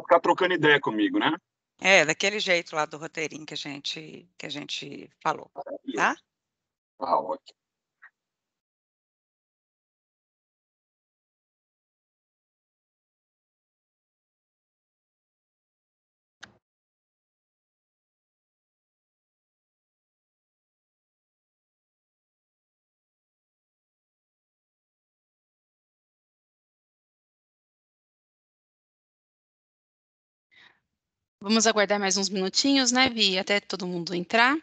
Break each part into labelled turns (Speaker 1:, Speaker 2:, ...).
Speaker 1: para ficar trocando ideia comigo, né?
Speaker 2: Daquele jeito lá do roteirinho que a gente falou, tá?
Speaker 1: Tá ótimo.
Speaker 3: Vamos aguardar mais uns minutinhos, né, Vi, até todo mundo entrar.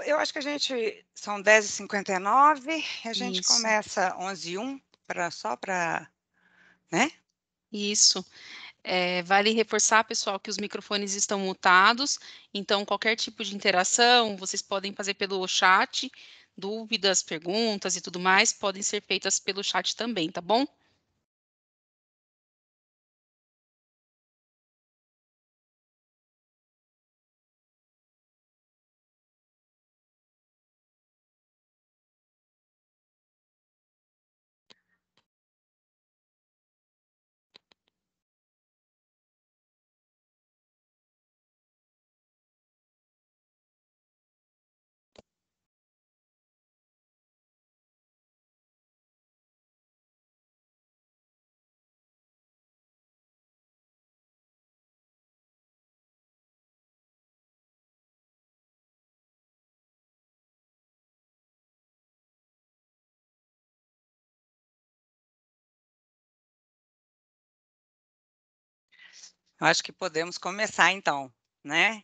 Speaker 2: Eu acho que são 10h59, a gente
Speaker 3: Isso.
Speaker 2: começa 11h01, só para, né?
Speaker 3: Isso. Vale reforçar, pessoal, que os microfones estão mutados, então qualquer tipo de interação vocês podem fazer pelo chat, dúvidas, perguntas e tudo mais, podem ser feitas pelo chat também, tá bom?
Speaker 2: Eu acho que podemos começar então, né?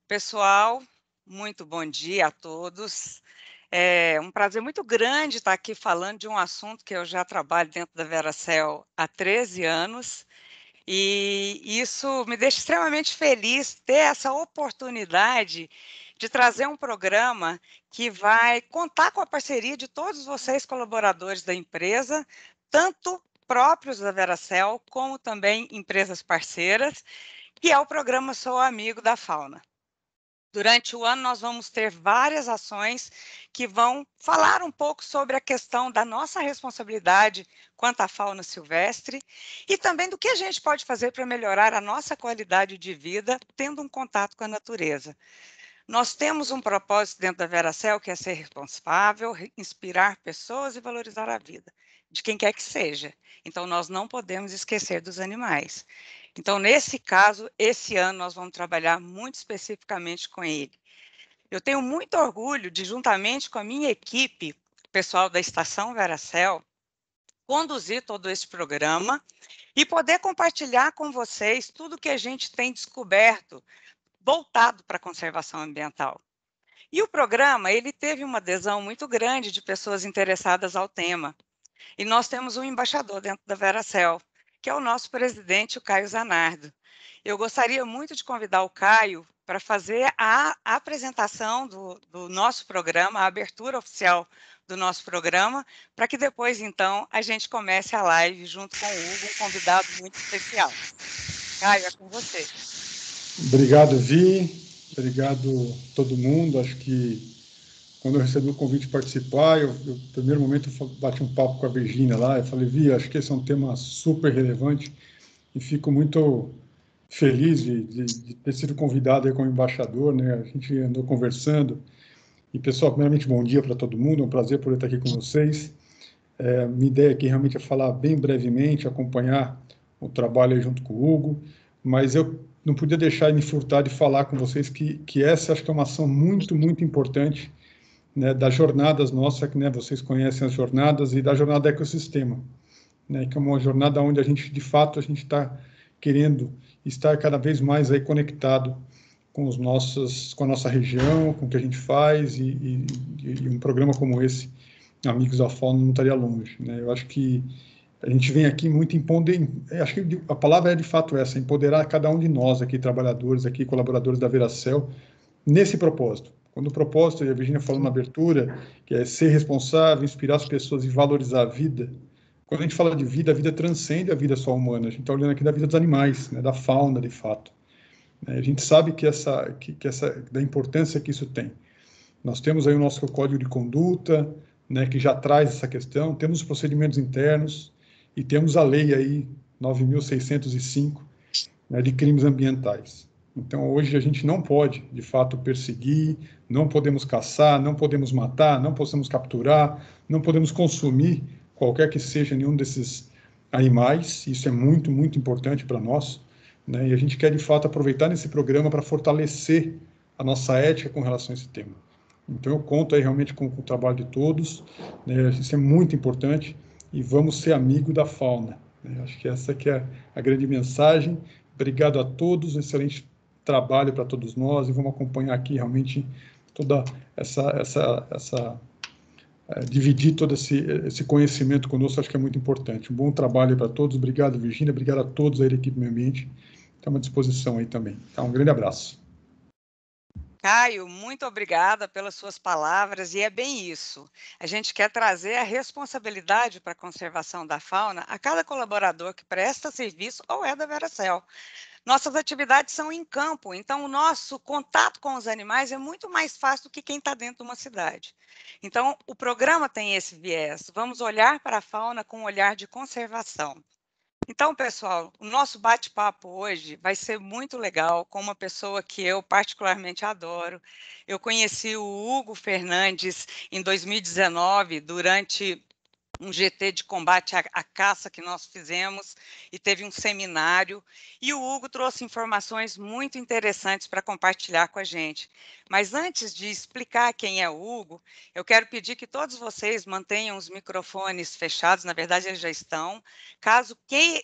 Speaker 2: Pessoal, muito bom dia a todos. É um prazer muito grande estar aqui falando de um assunto que eu já trabalho dentro da Veracel há 13 anos, e isso me deixa extremamente feliz ter essa oportunidade de trazer um programa que vai contar com a parceria de todos vocês, colaboradores da empresa, tanto próprios da Veracel, como também empresas parceiras, que é o programa Sou Amigo da Fauna. Durante o ano, nós vamos ter várias ações que vão falar um pouco sobre a questão da nossa responsabilidade quanto à fauna silvestre e também do que a gente pode fazer para melhorar a nossa qualidade de vida, tendo um contato com a natureza. Nós temos um propósito dentro da Veracel, que é ser responsável, inspirar pessoas e valorizar a vida, de quem quer que seja. Então, nós não podemos esquecer dos animais. Então, nesse caso, esse ano nós vamos trabalhar muito especificamente com ele. Eu tenho muito orgulho de, juntamente com a minha equipe, pessoal da Estação Veracel, conduzir todo esse programa e poder compartilhar com vocês tudo que a gente tem descoberto voltado para a conservação ambiental. E o programa, ele teve uma adesão muito grande de pessoas interessadas ao tema. E nós temos um embaixador dentro da Veracel, que é o nosso presidente, o Caio Zanardo. Eu gostaria muito de convidar o Caio para fazer a apresentação do nosso programa, a abertura oficial do nosso programa, para que depois, então, a gente comece a live junto com o Hugo, um convidado muito especial. Caio, é com você.
Speaker 4: Obrigado, Vi. Obrigado todo mundo. Acho que quando eu recebi o convite de participar, no primeiro momento eu bati um papo com a Virgínia lá, eu falei, Vi, acho que esse é um tema super relevante e fico muito feliz de ter sido convidado aí como embaixador, né? A gente andou conversando. E, pessoal, primeiramente, bom dia para todo mundo, é um prazer poder estar aqui com vocês. Minha ideia aqui realmente é falar bem brevemente, acompanhar o trabalho aí junto com o Hugo, mas eu não podia deixar de me furtar de falar com vocês que essa acho que é uma ação muito, muito importante, né, das jornadas nossas, né, vocês conhecem as jornadas, e da jornada ecossistema, né, que é uma jornada onde a gente, de fato, a gente está querendo estar cada vez mais aí conectado com a nossa região, com o que a gente faz, e um programa como esse, Amigos da Fauna, não estaria longe, né? Eu acho que a gente vem aqui muito acho que a palavra é de fato essa, empoderar cada um de nós aqui, trabalhadores aqui, colaboradores da Veracel, nesse propósito. Quando o propósito, a Virgínia falou na abertura, que é ser responsável, inspirar as pessoas e valorizar a vida. Quando a gente fala de vida, a vida transcende a vida só humana. A gente está olhando aqui da vida dos animais, né, da fauna, de fato. A gente sabe que da importância que isso tem. Nós temos aí o nosso código de conduta, né, que já traz essa questão, temos os procedimentos internos e temos a lei aí 9.605, né, de crimes ambientais. Então, hoje a gente não pode, de fato, perseguir, não podemos caçar, não podemos matar, não podemos capturar, não podemos consumir qualquer que seja nenhum desses animais. Isso é muito, muito importante para nós, né? E a gente quer, de fato, aproveitar nesse programa para fortalecer a nossa ética com relação a esse tema. Então, eu conto aí realmente com o trabalho de todos, né? Isso é muito importante, e vamos ser amigo da fauna, né? Acho que essa que é a grande mensagem. Obrigado a todos, excelente trabalho para todos nós, e vamos acompanhar aqui realmente toda dividir todo esse conhecimento conosco, acho que é muito importante. Um bom trabalho para todos, obrigado, Virgínia, obrigado a todos aí da equipe Meio Ambiente, estamos à disposição aí também. Tá, um grande abraço.
Speaker 2: Caio, muito obrigada pelas suas palavras, e é bem isso. A gente quer trazer a responsabilidade para a conservação da fauna a cada colaborador que presta serviço ou é da Veracel. Nossas atividades são em campo, então o nosso contato com os animais é muito mais fácil do que quem está dentro de uma cidade. Então, o programa tem esse viés. Vamos olhar para a fauna com um olhar de conservação. Então, pessoal, o nosso bate-papo hoje vai ser muito legal com uma pessoa que eu particularmente adoro. Eu conheci o Hugo Fernandes em 2019, durante um GT de combate à caça que nós fizemos, e teve um seminário, e o Hugo trouxe informações muito interessantes para compartilhar com a gente. Mas antes de explicar quem é o Hugo, eu quero pedir que todos vocês mantenham os microfones fechados, na verdade eles já estão, caso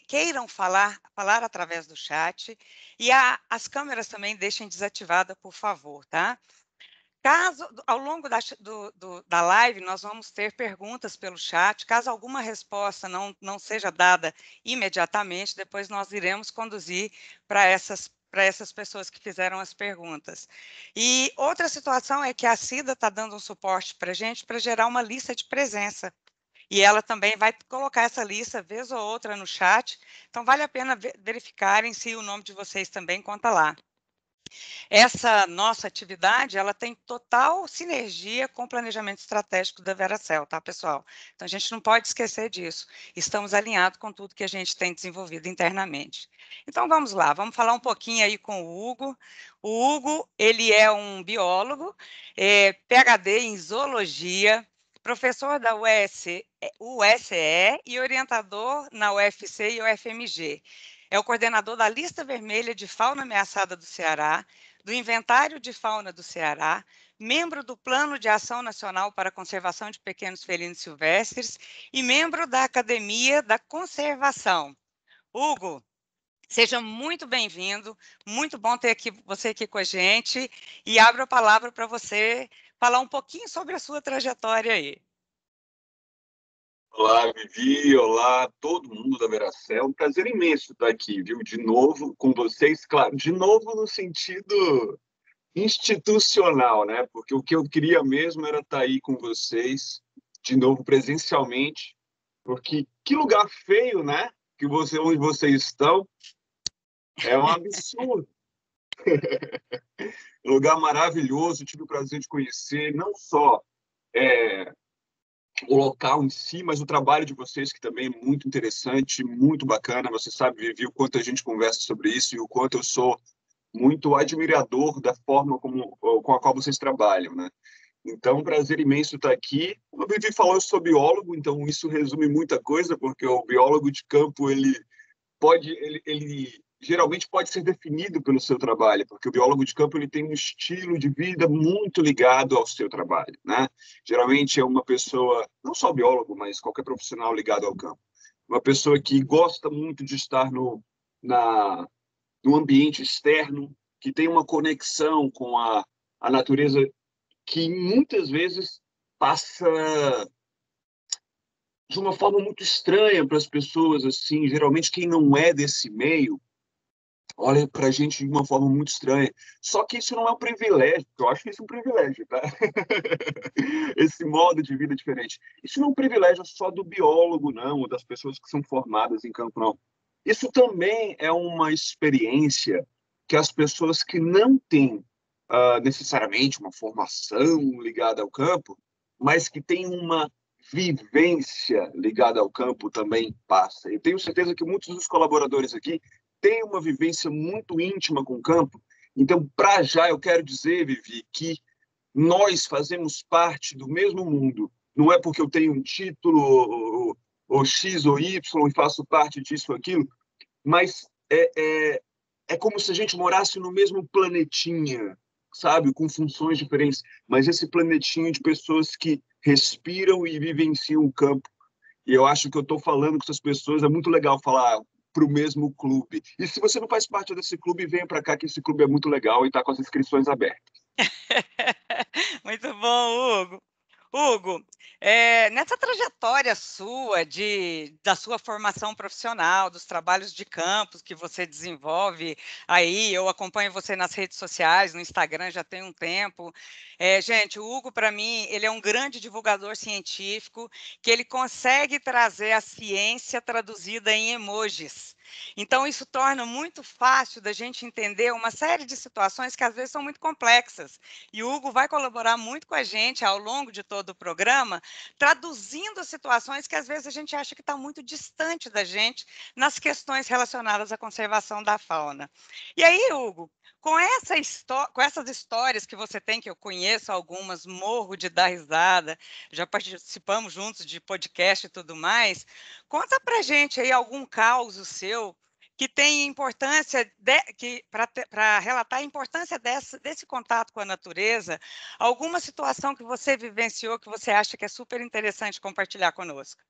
Speaker 2: queiram falar através do chat, e as câmeras também deixem desativada, por favor, tá? Caso, ao longo da live, nós vamos ter perguntas pelo chat. Caso alguma resposta não seja dada imediatamente, depois nós iremos conduzir para essas pessoas que fizeram as perguntas. E outra situação é que a Cida está dando um suporte para a gente para gerar uma lista de presença. E ela também vai colocar essa lista, vez ou outra, no chat. Então, vale a pena verificarem se o nome de vocês também conta lá. Essa nossa atividade, ela tem total sinergia com o planejamento estratégico da Veracel, tá, pessoal? Então, a gente não pode esquecer disso. Estamos alinhados com tudo que a gente tem desenvolvido internamente. Então, vamos lá, vamos falar um pouquinho aí com o Hugo. O Hugo, ele é um biólogo, PhD em zoologia, professor da USE e orientador na UFC e UFMG. É o coordenador da Lista Vermelha de Fauna Ameaçada do Ceará, do Inventário de Fauna do Ceará, membro do Plano de Ação Nacional para a Conservação de Pequenos Felinos Silvestres e membro da Academia da Conservação. Hugo, seja muito bem-vindo, muito bom ter você aqui com a gente, e abro a palavra para você falar um pouquinho sobre a sua trajetória aí.
Speaker 1: Olá, Vivi, olá, todo mundo da Veracel. Um prazer imenso estar aqui, viu? De novo com vocês, claro, de novo no sentido institucional, né? Porque o que eu queria mesmo era estar aí com vocês, de novo presencialmente, porque que lugar feio, né? Onde vocês estão, é um absurdo. Um lugar maravilhoso, tive o prazer de conhecer, não só o local em si, mas o trabalho de vocês, que também é muito interessante, muito bacana. Você sabe, Vivi, o quanto a gente conversa sobre isso e o quanto eu sou muito admirador da forma com a qual vocês trabalham, né? Então, um prazer imenso estar aqui. O Vivi falou, eu sou biólogo, então isso resume muita coisa, porque o biólogo de campo, ele geralmente pode ser definido pelo seu trabalho, porque o biólogo de campo ele tem um estilo de vida muito ligado ao seu trabalho, né? Geralmente é uma pessoa, não só biólogo, mas qualquer profissional ligado ao campo, uma pessoa que gosta muito de estar no ambiente externo, que tem uma conexão com a natureza, que muitas vezes passa de uma forma muito estranha para as pessoas, assim, geralmente quem não é desse meio olha para a gente de uma forma muito estranha. Só que isso não é um privilégio, eu acho isso um privilégio, tá? Esse modo de vida diferente. Isso não é um privilégio só do biólogo, não, ou das pessoas que são formadas em campo, não. Isso também é uma experiência que as pessoas que não têm necessariamente uma formação ligada ao campo, mas que têm uma vivência ligada ao campo também passa. Eu tenho certeza que muitos dos colaboradores aqui tem uma vivência muito íntima com o campo. Então, para já, eu quero dizer, Vivi, que nós fazemos parte do mesmo mundo. Não é porque eu tenho um título, ou X ou Y, e faço parte disso ou aquilo, mas é como se a gente morasse no mesmo planetinha, sabe? Com funções diferentes, mas esse planetinho de pessoas que respiram e vivenciam o campo. E eu acho que eu estou falando com essas pessoas, é muito legal falar para o mesmo clube. E se você não faz parte desse clube, venha para cá, que esse clube é muito legal e está com as inscrições abertas.
Speaker 2: Muito bom, Hugo. Hugo, nessa trajetória sua, da sua formação profissional, dos trabalhos de campo que você desenvolve aí, eu acompanho você nas redes sociais, no Instagram já tem um tempo. Gente, o Hugo, para mim, ele é um grande divulgador científico, que ele consegue trazer a ciência traduzida em emojis. Então, isso torna muito fácil da gente entender uma série de situações que às vezes são muito complexas. E o Hugo vai colaborar muito com a gente ao longo de todo o programa, traduzindo situações que às vezes a gente acha que está muito distante da gente nas questões relacionadas à conservação da fauna. E aí, Hugo, com essas histórias que você tem, que eu conheço algumas, morro de dar risada, já participamos juntos de podcast e tudo mais, conta para a gente aí algum caos seu que tem importância, para relatar a importância desse contato com a natureza, alguma situação que você vivenciou que você acha que é super interessante compartilhar conosco.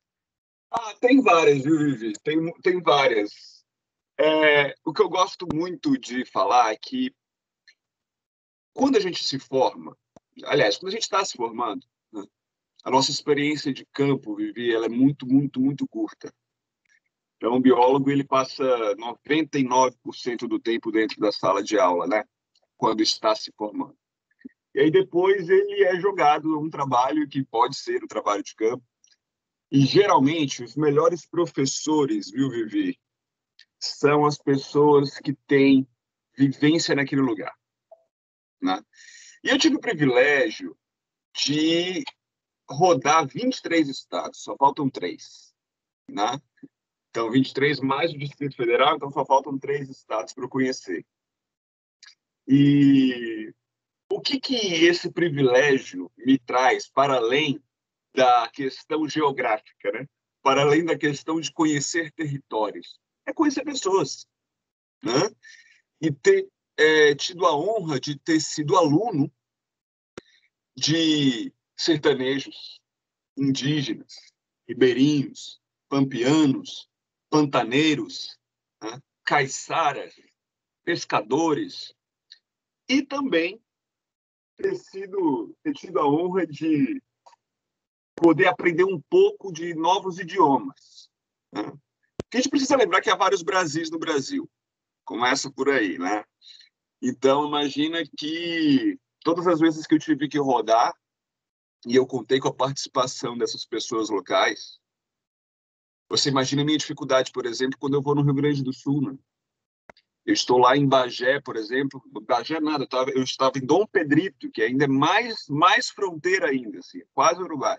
Speaker 1: Tem várias, viu, Vivi? Tem várias. O que eu gosto muito de falar é que quando a gente se forma, aliás, quando a gente está se formando, né, a nossa experiência de campo, Vivi, ela é muito, muito, muito curta. Então, o biólogo ele passa 99% do tempo dentro da sala de aula, né? Quando está se formando. E aí depois ele é jogado a um trabalho que pode ser o trabalho de campo. E geralmente os melhores professores, viu, Vivi, são as pessoas que têm vivência naquele lugar, né? E eu tive o privilégio de rodar 23 estados, só faltam 3, né? Então, 23 mais o Distrito Federal, então só faltam 3 estados para eu conhecer. E o que esse privilégio me traz para além da questão geográfica, né? Para além da questão de conhecer territórios? É conhecer pessoas, né? E ter tido a honra de ter sido aluno de sertanejos, indígenas, ribeirinhos, pampianos, pantaneiros, né? Caiçaras, pescadores, e também ter tido a honra de poder aprender um pouco de novos idiomas, né? Porque a gente precisa lembrar que há vários Brasis no Brasil, começa por aí, né? Então, imagina que todas as vezes que eu tive que rodar, e eu contei com a participação dessas pessoas locais, você imagina a minha dificuldade, por exemplo, quando eu vou no Rio Grande do Sul, né? Eu estou lá em Bagé, por exemplo. Bagé nada, eu estava em Dom Pedrito, que ainda é mais fronteira ainda, assim, quase Uruguai.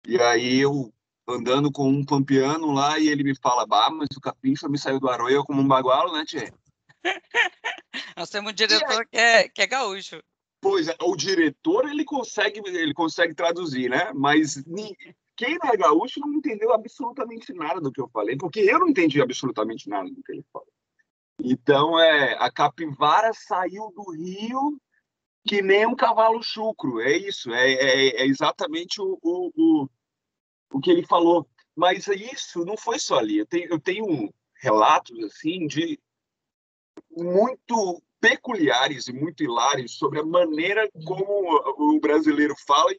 Speaker 1: E aí eu andando com um pampiano lá e ele me fala, mas o capincha me saiu do Aroia como um bagualo, né, tchê?
Speaker 2: Nós temos um diretor que é gaúcho.
Speaker 1: Pois é, o diretor ele consegue traduzir, né? Mas quem não é gaúcho não entendeu absolutamente nada do que eu falei, porque eu não entendi absolutamente nada do que ele falou. Então, a capivara saiu do rio que nem um cavalo chucro. É isso, é exatamente o que ele falou. Mas isso não foi só ali. Eu tenho relatos assim de muito peculiares e muito hilários sobre a maneira como o brasileiro fala.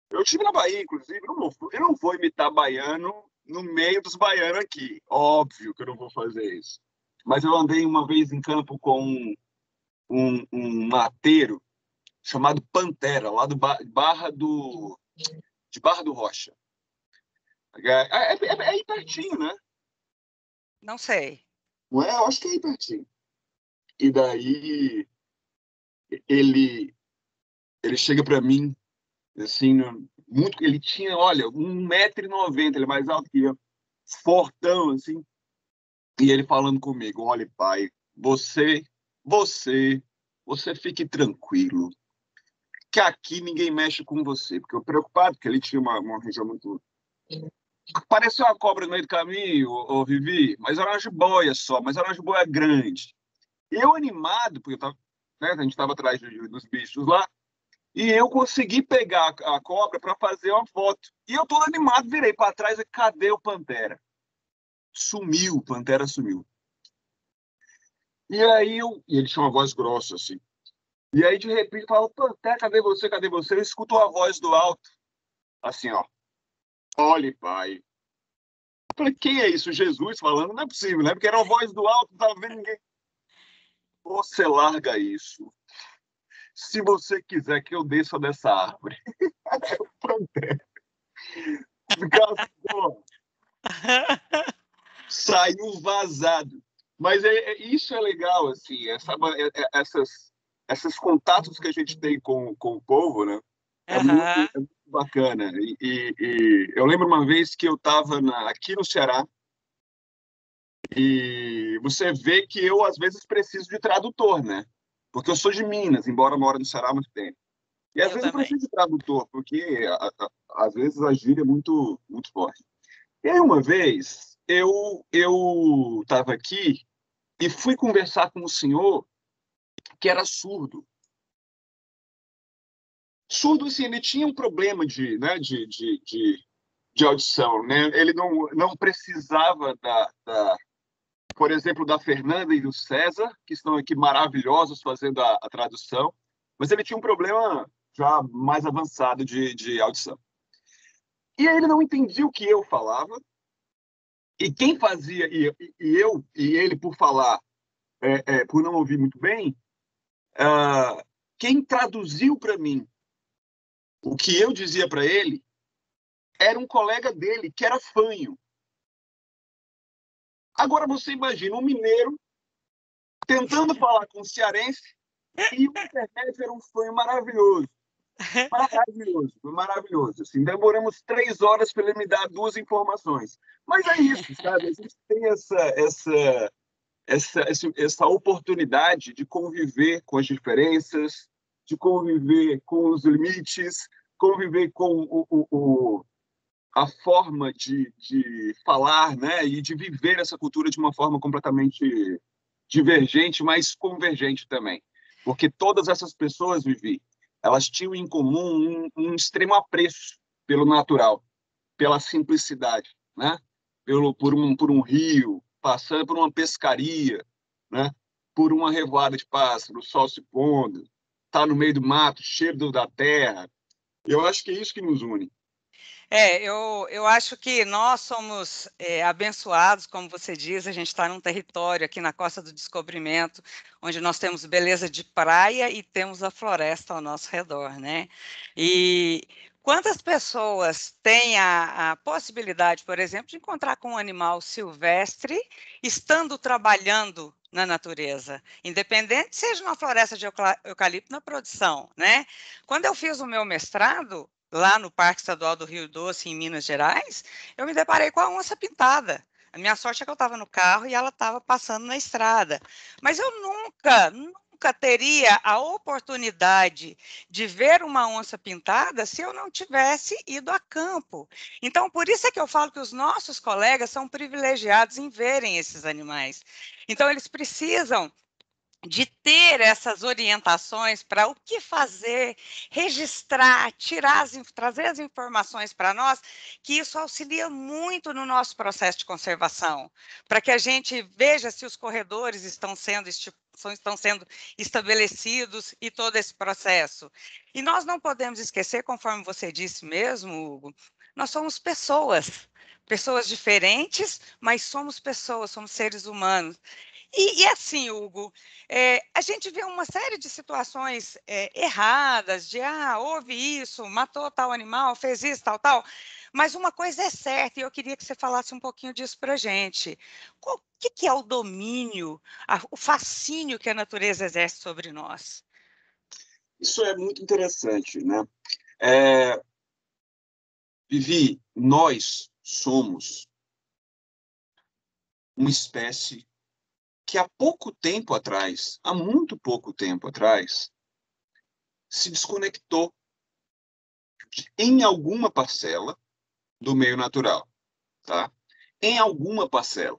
Speaker 1: Eu estive na Bahia, inclusive, eu não vou imitar baiano no meio dos baianos aqui. Óbvio que eu não vou fazer isso. Mas eu andei uma vez em campo com um mateiro chamado Pantera, lá de Barra do Rocha. É aí pertinho, né?
Speaker 2: Não sei.
Speaker 1: Não é? Eu acho que é aí pertinho. E daí ele chega para mim, assim, ele tinha, olha, 1,90 m, ele é mais alto que eu, fortão, assim. E ele falando comigo, olha, pai, você fique tranquilo, que aqui ninguém mexe com você. Porque eu preocupado, porque ele tinha uma região muito... Pareceu uma cobra no meio do caminho, Vivi, mas era uma jiboia só, mas era uma jiboia grande. E eu animado, porque eu tava, né, a gente estava atrás dos bichos lá, e eu consegui pegar a cobra para fazer uma foto. E eu todo animado, virei para trás e cadê o Pantera? Sumiu, o Pantera sumiu. E aí e ele tinha uma voz grossa, assim. E aí, de repente, fala, Pantera, cadê você? Cadê você? Eu escuto a voz do alto, assim, ó. Olhe, pai. Eu falei, quem é isso? Jesus falando? Não é possível, né? Porque era a voz do alto, não estava vendo ninguém. Você larga isso. Se você quiser que eu desça dessa árvore. O Pantera. Gastou. Saiu vazado. Mas isso é legal, assim, esses contatos que a gente tem com o povo, né?
Speaker 2: Aham.
Speaker 1: É muito bacana. E eu lembro uma vez que eu estava aqui no Ceará e você vê que eu, às vezes, preciso de tradutor, né? Porque eu sou de Minas, embora eu moro no Ceará há muito tempo. E, às
Speaker 2: Eu
Speaker 1: vezes, eu
Speaker 2: também.
Speaker 1: preciso de tradutor, porque, às vezes, a gíria é muito, muito forte. E aí, uma vez, eu estava aqui e fui conversar com um senhor que era surdo. Surdo, assim, ele tinha um problema né, de audição, né? Ele não precisava por exemplo, da Fernanda e do César, que estão aqui maravilhosos fazendo a tradução, mas ele tinha um problema já mais avançado de audição. E aí ele não entendia o que eu falava, e quem fazia, e ele, por falar, por não ouvir muito bem, quem traduziu para mim o que eu dizia para ele era um colega dele, que era fanho. Agora você imagina um mineiro tentando falar com um cearense e o internet era um fanho maravilhoso. Maravilhoso, maravilhoso. Assim, demoramos 3 horas para ele me dar 2 informações. Mas é isso, sabe? A gente tem essa oportunidade de conviver com as diferenças, de conviver com os limites, conviver com a forma de falar, né, e de viver essa cultura de uma forma completamente divergente, mas convergente também. Porque todas essas pessoas, Vivi, elas tinham em comum um extremo apreço pelo natural, pela simplicidade, né? Por um rio, passando por uma pescaria, né? Por uma revoada de pássaro, o sol se pondo, tá no meio do mato, cheiro da terra. Eu acho que é isso que nos une.
Speaker 2: Eu acho que nós somos abençoados, como você diz, a gente está num território aqui na Costa do Descobrimento, onde nós temos beleza de praia e temos a floresta ao nosso redor, né? E quantas pessoas têm a possibilidade, por exemplo, de encontrar com um animal silvestre estando trabalhando na natureza, independente seja uma floresta de eucalipto na produção, né? Quando eu fiz o meu mestrado, lá no Parque Estadual do Rio Doce, em Minas Gerais, eu me deparei com a onça pintada. A minha sorte é que eu estava no carro e ela estava passando na estrada. Mas eu nunca teria a oportunidade de ver uma onça pintada se eu não tivesse ido a campo. Então, por isso é que eu falo que os nossos colegas são privilegiados em verem esses animais. Então, eles precisam de ter essas orientações para o que fazer, registrar, trazer as informações para nós, que isso auxilia muito no nosso processo de conservação, para que a gente veja se os corredores estão sendo estabelecidos e todo esse processo. E nós não podemos esquecer, conforme você disse mesmo, Hugo, nós somos pessoas. Pessoas diferentes, mas somos pessoas, somos seres humanos. E assim, Hugo, a gente vê uma série de situações erradas, de houve isso, matou tal animal, fez isso, tal, tal, mas uma coisa é certa, e eu queria que você falasse um pouquinho disso para a gente. O que é o domínio, o fascínio que a natureza exerce sobre nós?
Speaker 1: Isso é muito interessante, né? É, Vivi, nós somos uma espécie que há pouco tempo atrás, há muito pouco tempo atrás, se desconectou em alguma parcela do meio natural, tá? Em alguma parcela.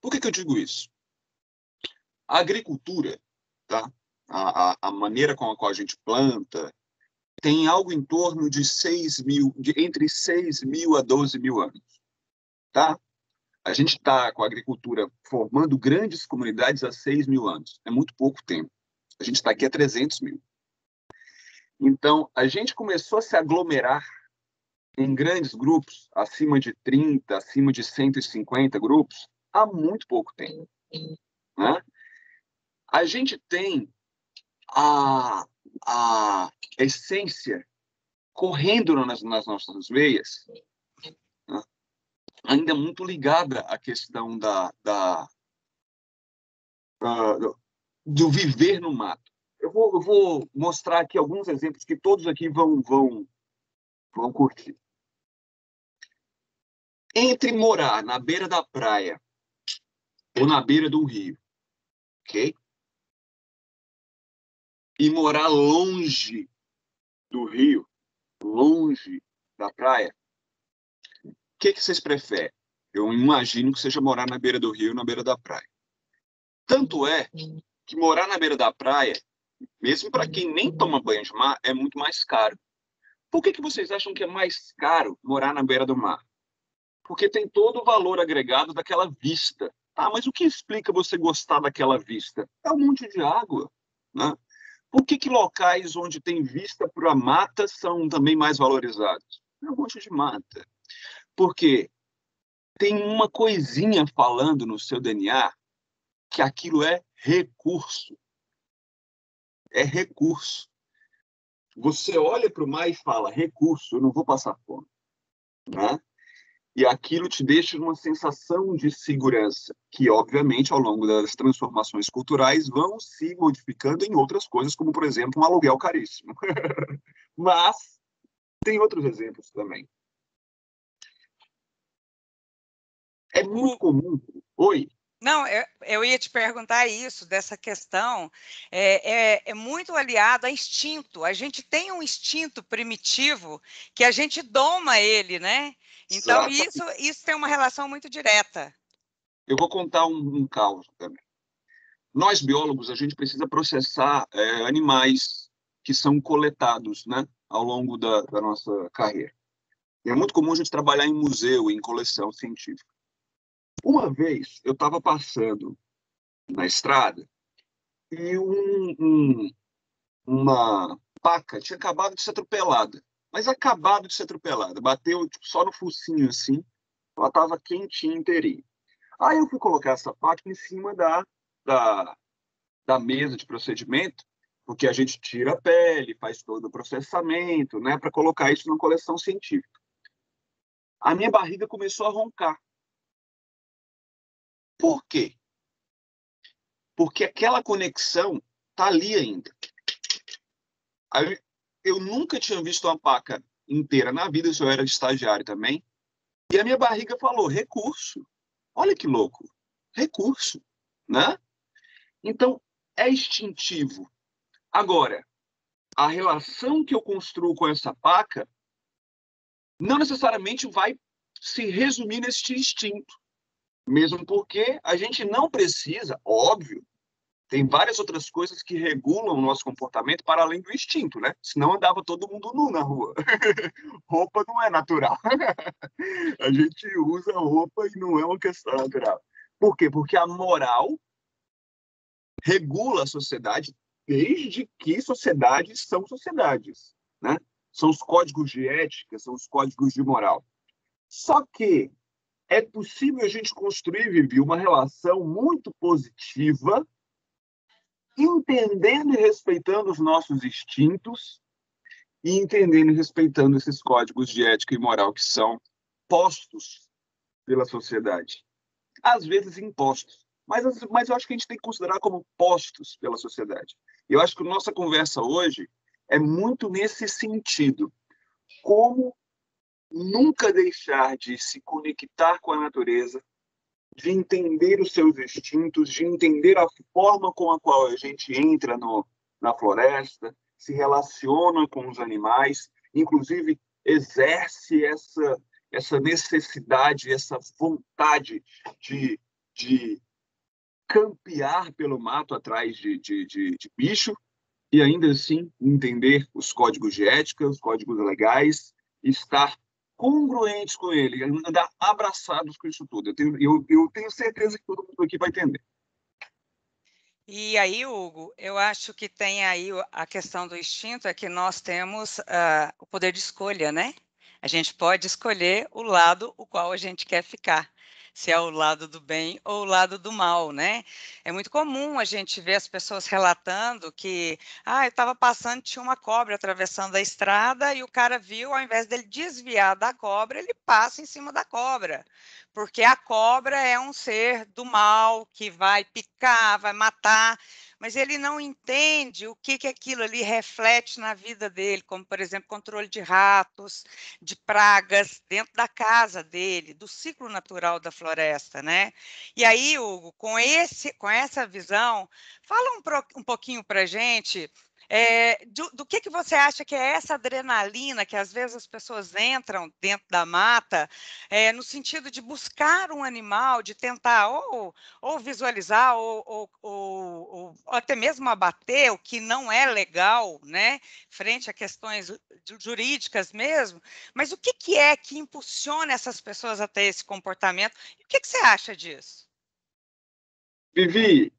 Speaker 1: Por que eu digo isso? A agricultura, tá? A maneira com a qual a gente planta, tem algo em torno de entre 6 mil a 12 mil anos, tá? A gente está com a agricultura formando grandes comunidades há 6 mil anos. É muito pouco tempo. A gente está aqui há 300 mil. Então, a gente começou a se aglomerar em grandes grupos, acima de 30, acima de 150 grupos, há muito pouco tempo, né? A gente tem a essência correndo nas nossas veias, né? Ainda muito ligada à questão do viver no mato. Eu vou mostrar aqui alguns exemplos que todos aqui vão curtir. Entre morar na beira da praia ou na beira do rio, ok? E morar longe do rio, longe da praia, o que vocês preferem? Eu imagino que seja morar na beira do rio ou na beira da praia. Tanto é que morar na beira da praia, mesmo para quem nem toma banho de mar, é muito mais caro. Por que vocês acham que é mais caro morar na beira do mar? Porque tem todo o valor agregado daquela vista. Ah, mas o que explica você gostar daquela vista? É um monte de água, né? Por que locais onde tem vista para a mata são também mais valorizados? É um monte de mata. Porque tem uma coisinha falando no seu DNA que aquilo é recurso. É recurso. Você olha para o mar e fala, recurso, eu não vou passar fome, né? E aquilo te deixa uma sensação de segurança, que, obviamente, ao longo das transformações culturais, vão se modificando em outras coisas, como, por exemplo, um aluguel caríssimo. Mas tem outros exemplos também. É muito comum... Oi?
Speaker 2: Não, eu ia te perguntar isso, dessa questão, é muito aliado a instinto. A gente tem um instinto primitivo que a gente doma ele, né? Então, isso tem uma relação muito direta.
Speaker 1: Eu vou contar um caso também. Nós, biólogos, a gente precisa processar animais que são coletados, né, ao longo da nossa carreira. E é muito comum a gente trabalhar em museu, em coleção científica. Uma vez, eu estava passando na estrada e uma paca tinha acabado de ser atropelada. Mas acabado de ser atropelada. Bateu só no focinho, assim. Ela estava quentinha, inteirinha. Aí eu fui colocar essa paca em cima da mesa de procedimento, porque a gente tira a pele, faz todo o processamento, né, para colocar isso na coleção científica. A minha barriga começou a roncar. Por quê? Porque aquela conexão está ali ainda. Aí, eu nunca tinha visto uma paca inteira na vida, se eu era estagiário também, e a minha barriga falou, recurso. Olha que louco. Recurso, né? Então, é instintivo. Agora, a relação que eu construo com essa paca não necessariamente vai se resumir nesse instinto. Mesmo porque a gente não precisa, óbvio, tem várias outras coisas que regulam o nosso comportamento para além do instinto, né? Senão andava todo mundo nu na rua. Roupa não é natural. A gente usa roupa e não é uma questão natural. Por quê? Porque a moral regula a sociedade desde que sociedades são sociedades, né? São os códigos de ética, são os códigos de moral. Só que é possível a gente construir, Vivi, uma relação muito positiva, entendendo e respeitando os nossos instintos e entendendo e respeitando esses códigos de ética e moral que são postos pela sociedade. Às vezes impostos, mas eu acho que a gente tem que considerar como postos pela sociedade. Eu acho que a nossa conversa hoje é muito nesse sentido. Como nunca deixar de se conectar com a natureza, de entender os seus instintos, de entender a forma com a qual a gente entra na floresta, se relaciona com os animais, inclusive exerce essa necessidade, essa vontade de campear pelo mato atrás de bicho, e ainda assim entender os códigos de ética, os códigos legais, estar congruentes com ele, andar abraçados com isso tudo. Eu tenho certeza que todo mundo aqui vai entender.
Speaker 2: E aí, Hugo, eu acho que tem aí a questão do instinto, é que nós temos o poder de escolha, né? A gente pode escolher o lado o qual a gente quer ficar, se é o lado do bem ou o lado do mal, né? É muito comum a gente ver as pessoas relatando que, eu estava passando, tinha uma cobra atravessando a estrada e o cara viu, ao invés dele desviar da cobra, ele passa em cima da cobra, porque a cobra é um ser do mal que vai picar, vai matar, mas ele não entende o que aquilo ali reflete na vida dele, como, por exemplo, controle de ratos, de pragas dentro da casa dele, do ciclo natural da floresta, né? E aí, Hugo, com essa visão, fala um pouquinho para a gente do que você acha que é essa adrenalina que às vezes as pessoas entram dentro da mata, no sentido de buscar um animal, de tentar ou visualizar ou até mesmo abater, o que não é legal, né, frente a questões jurídicas mesmo, mas o que é que impulsiona essas pessoas a ter esse comportamento? E o que você acha disso?
Speaker 1: Vivi,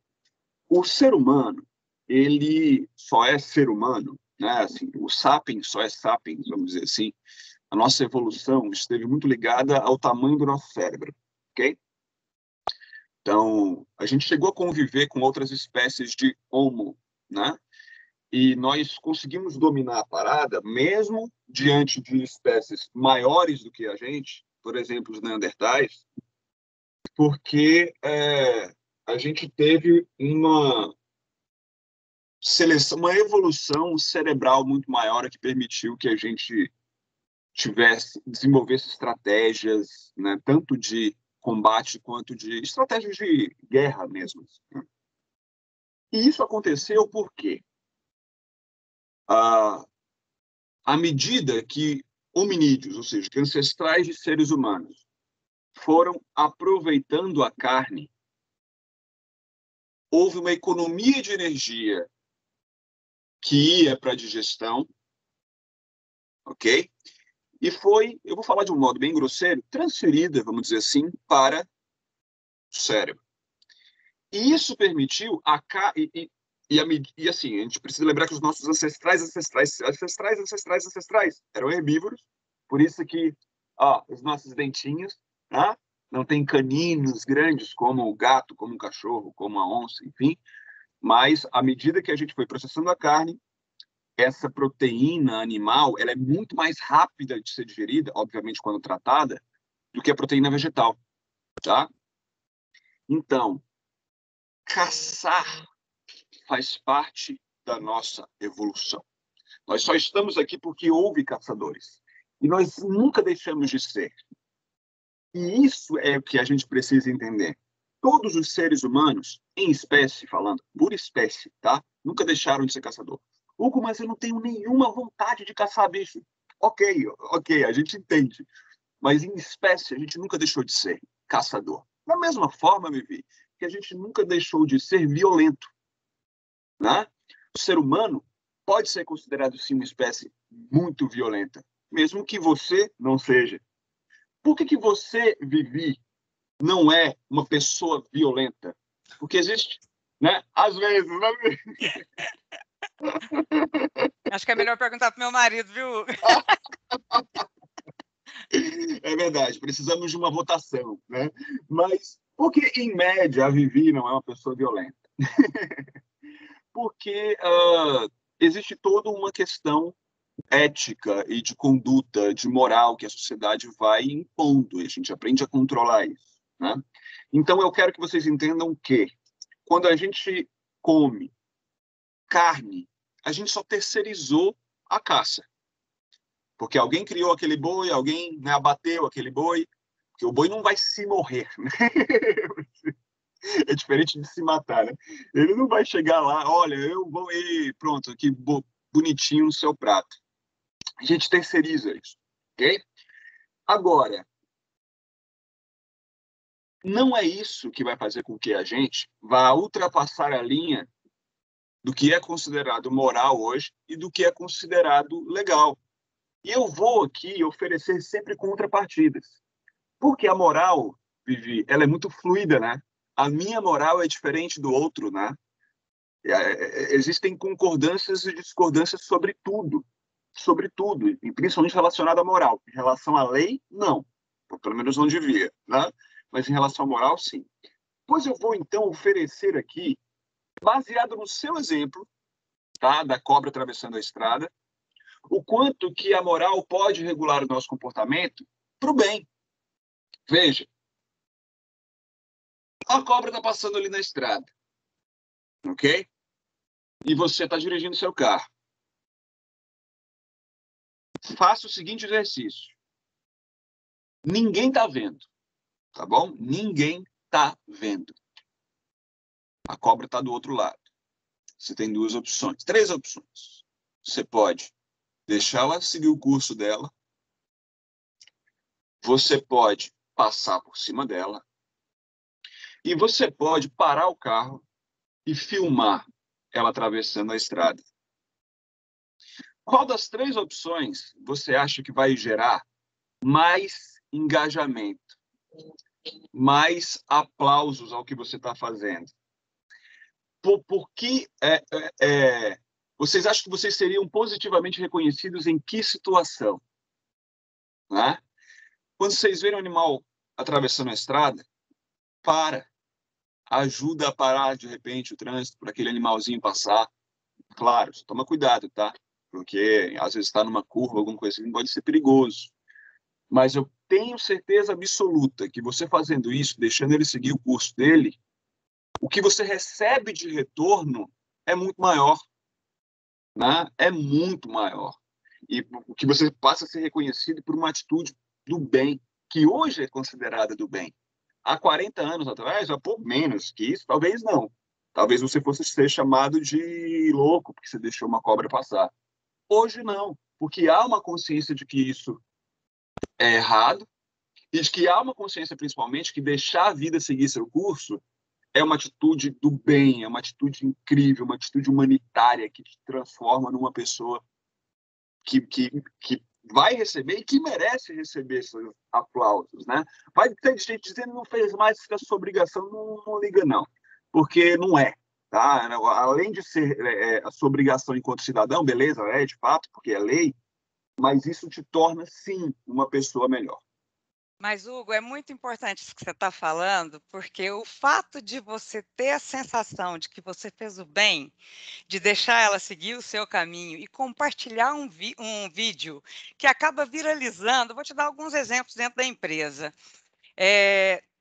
Speaker 1: o ser humano, ele só é ser humano, né? Assim, o sapiens só é sapiens, vamos dizer assim. A nossa evolução esteve muito ligada ao tamanho do nosso cérebro, ok? Então, a gente chegou a conviver com outras espécies de Homo, né? E nós conseguimos dominar a parada, mesmo diante de espécies maiores do que a gente, por exemplo, os neandertais, porque a gente teve uma seleção, uma evolução cerebral muito maior que permitiu que a gente desenvolvesse estratégias, né, tanto de combate quanto de estratégias de guerra mesmo. Né? E isso aconteceu porque, à medida que hominídeos, ou seja, que ancestrais de seres humanos, foram aproveitando a carne, houve uma economia de energia que ia para a digestão, ok? E foi, eu vou falar de um modo bem grosseiro, transferida, vamos dizer assim, para o cérebro. E isso permitiu e assim, a gente precisa lembrar que os nossos ancestrais eram herbívoros, por isso que os nossos dentinhos, né, não tem caninos grandes como o gato, como o cachorro, como a onça, enfim, mas à medida que a gente foi processando a carne, essa proteína animal, ela é muito mais rápida de ser digerida, obviamente quando tratada, do que a proteína vegetal, tá? Então, caçar faz parte da nossa evolução. Nós só estamos aqui porque houve caçadores. E nós nunca deixamos de ser. E isso é o que a gente precisa entender. Todos os seres humanos, em espécie falando, por espécie, tá? Nunca deixaram de ser caçador. Hugo, mas eu não tenho nenhuma vontade de caçar bicho. Ok, a gente entende. Mas em espécie, a gente nunca deixou de ser caçador. Da mesma forma, Vivi, que a gente nunca deixou de ser violento. Né? O ser humano pode ser considerado, sim, uma espécie muito violenta, mesmo que você não seja. Por que você, Vivi, não é uma pessoa violenta? Porque existe, né? Às vezes, né?
Speaker 2: Acho que é melhor perguntar para o meu marido, viu?
Speaker 1: É verdade, precisamos de uma votação, né? Mas porque, em média, a Vivi não é uma pessoa violenta? Porque existe toda uma questão ética e de conduta, de moral que a sociedade vai impondo, e a gente aprende a controlar isso, né? Então, eu quero que vocês entendam que, quando a gente come carne, a gente só terceirizou a caça. Porque alguém criou aquele boi, alguém, né, abateu aquele boi, Porque o boi não vai se morrer, né? É diferente de se matar, né? Ele não vai chegar lá, olha, eu vou e pronto, aqui bonitinho no seu prato. A gente terceiriza isso, ok? Agora, não é isso que vai fazer com que a gente vá ultrapassar a linha do que é considerado moral hoje e do que é considerado legal. E eu vou aqui oferecer sempre contrapartidas. Porque a moral, Vivi, ela é muito fluida, né? A minha moral é diferente do outro, né? Existem concordâncias e discordâncias sobre tudo, e principalmente relacionado à moral. Em relação à lei, não. Pelo menos não devia, né? Mas em relação à moral, sim. Pois eu vou, então, oferecer aqui, baseado no seu exemplo, tá? Da cobra atravessando a estrada, o quanto que a moral pode regular o nosso comportamento para o bem. Veja, a cobra está passando ali na estrada, ok? E você está dirigindo seu carro. Faça o seguinte exercício. Ninguém está vendo, tá bom? Ninguém está vendo. A cobra está do outro lado. Você tem três opções. Você pode deixar ela seguir o curso dela. Você pode passar por cima dela. E você pode parar o carro e filmar ela atravessando a estrada. Qual das três opções você acha que vai gerar mais engajamento, mais aplausos ao que você está fazendo? Por que vocês acham que vocês seriam positivamente reconhecidos em que situação? Né? Quando vocês verem um animal atravessando a estrada, ajuda a parar de repente o trânsito para aquele animalzinho passar. Claro, toma cuidado, tá? Porque às vezes está numa curva, alguma coisa assim, pode ser perigoso. Mas eu tenho certeza absoluta que você fazendo isso, deixando ele seguir o curso dele, o que você recebe de retorno é muito maior, né? É muito maior. E o que você passa a ser reconhecido por uma atitude do bem, que hoje é considerada do bem. Há 40 anos atrás, há pouco menos que isso, talvez não. Talvez você fosse ser chamado de louco, porque você deixou uma cobra passar. Hoje não, porque há uma consciência de que isso é errado, e de que há uma consciência, principalmente, que deixar a vida seguir seu curso é uma atitude do bem, é uma atitude incrível, uma atitude humanitária que te transforma numa pessoa que vai receber e que merece receber esses aplausos, né? Vai ter gente dizendo que não fez mais que a sua obrigação, não liga não, porque não é, tá? Além de ser a sua obrigação enquanto cidadão, beleza, é de fato, porque é lei, mas isso te torna, sim, uma pessoa melhor.
Speaker 2: Mas, Hugo, é muito importante isso que você está falando, porque o fato de você ter a sensação de que você fez o bem, de deixar ela seguir o seu caminho e compartilhar um vídeo que acaba viralizando, vou te dar alguns exemplos dentro da empresa.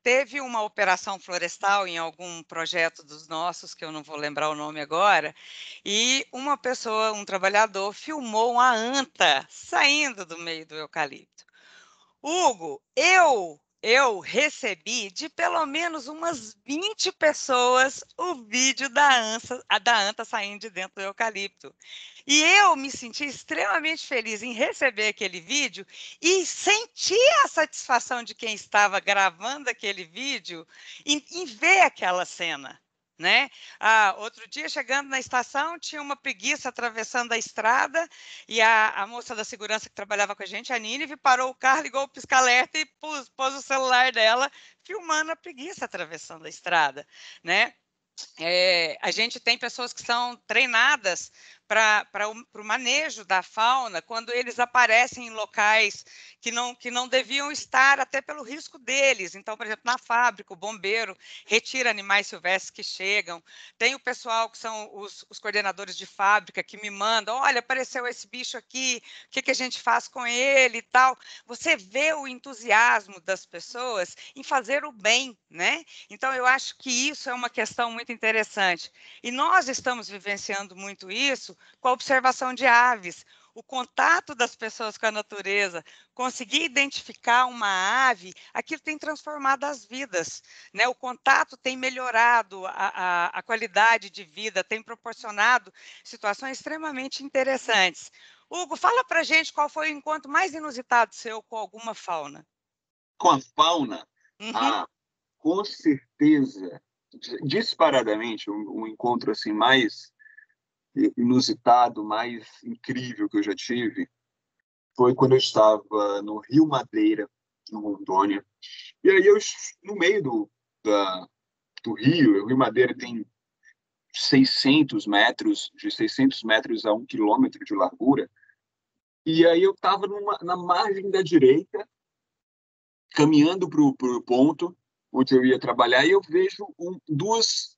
Speaker 2: Teve uma operação florestal em algum projeto dos nossos, que eu não vou lembrar o nome agora, e uma pessoa, um trabalhador, filmou uma anta saindo do meio do eucalipto. Hugo, eu recebi de pelo menos umas 20 pessoas o vídeo da anta saindo de dentro do eucalipto. E eu me senti extremamente feliz em receber aquele vídeo e sentir a satisfação de quem estava gravando aquele vídeo em ver aquela cena. Né? Outro dia, chegando na estação, tinha uma preguiça atravessando a estrada e a moça da segurança que trabalhava com a gente, a Nínive, parou o carro, ligou o pisca-alerta e pôs o celular dela filmando a preguiça atravessando a estrada. Né? A gente tem pessoas que são treinadas para o manejo da fauna quando eles aparecem em locais que não deviam estar, até pelo risco deles. Então, por exemplo, na fábrica, o bombeiro retira animais silvestres que chegam. Tem o pessoal que são os coordenadores de fábrica que me mandam, olha, apareceu esse bicho aqui, o que a gente faz com ele e tal. Você vê o entusiasmo das pessoas em fazer o bem, né? Então, eu acho que isso é uma questão muito interessante. E nós estamos vivenciando muito isso com a observação de aves. o contato das pessoas com a natureza, conseguir identificar uma ave, aquilo tem transformado as vidas, né? O contato tem melhorado a qualidade de vida, tem proporcionado situações extremamente interessantes. Hugo, fala para gente qual foi o encontro mais inusitado seu com alguma fauna.
Speaker 1: Com a fauna,
Speaker 2: Uhum.
Speaker 1: com certeza, disparadamente, um encontro assim mais inusitado, mais incrível que eu já tive, foi quando eu estava no Rio Madeira, em Rondônia. E aí, no meio do rio, o Rio Madeira tem 600 metros, de 600 metros a 1 quilômetro de largura. E aí eu estava na margem da direita, caminhando para o ponto onde eu ia trabalhar, e eu vejo dois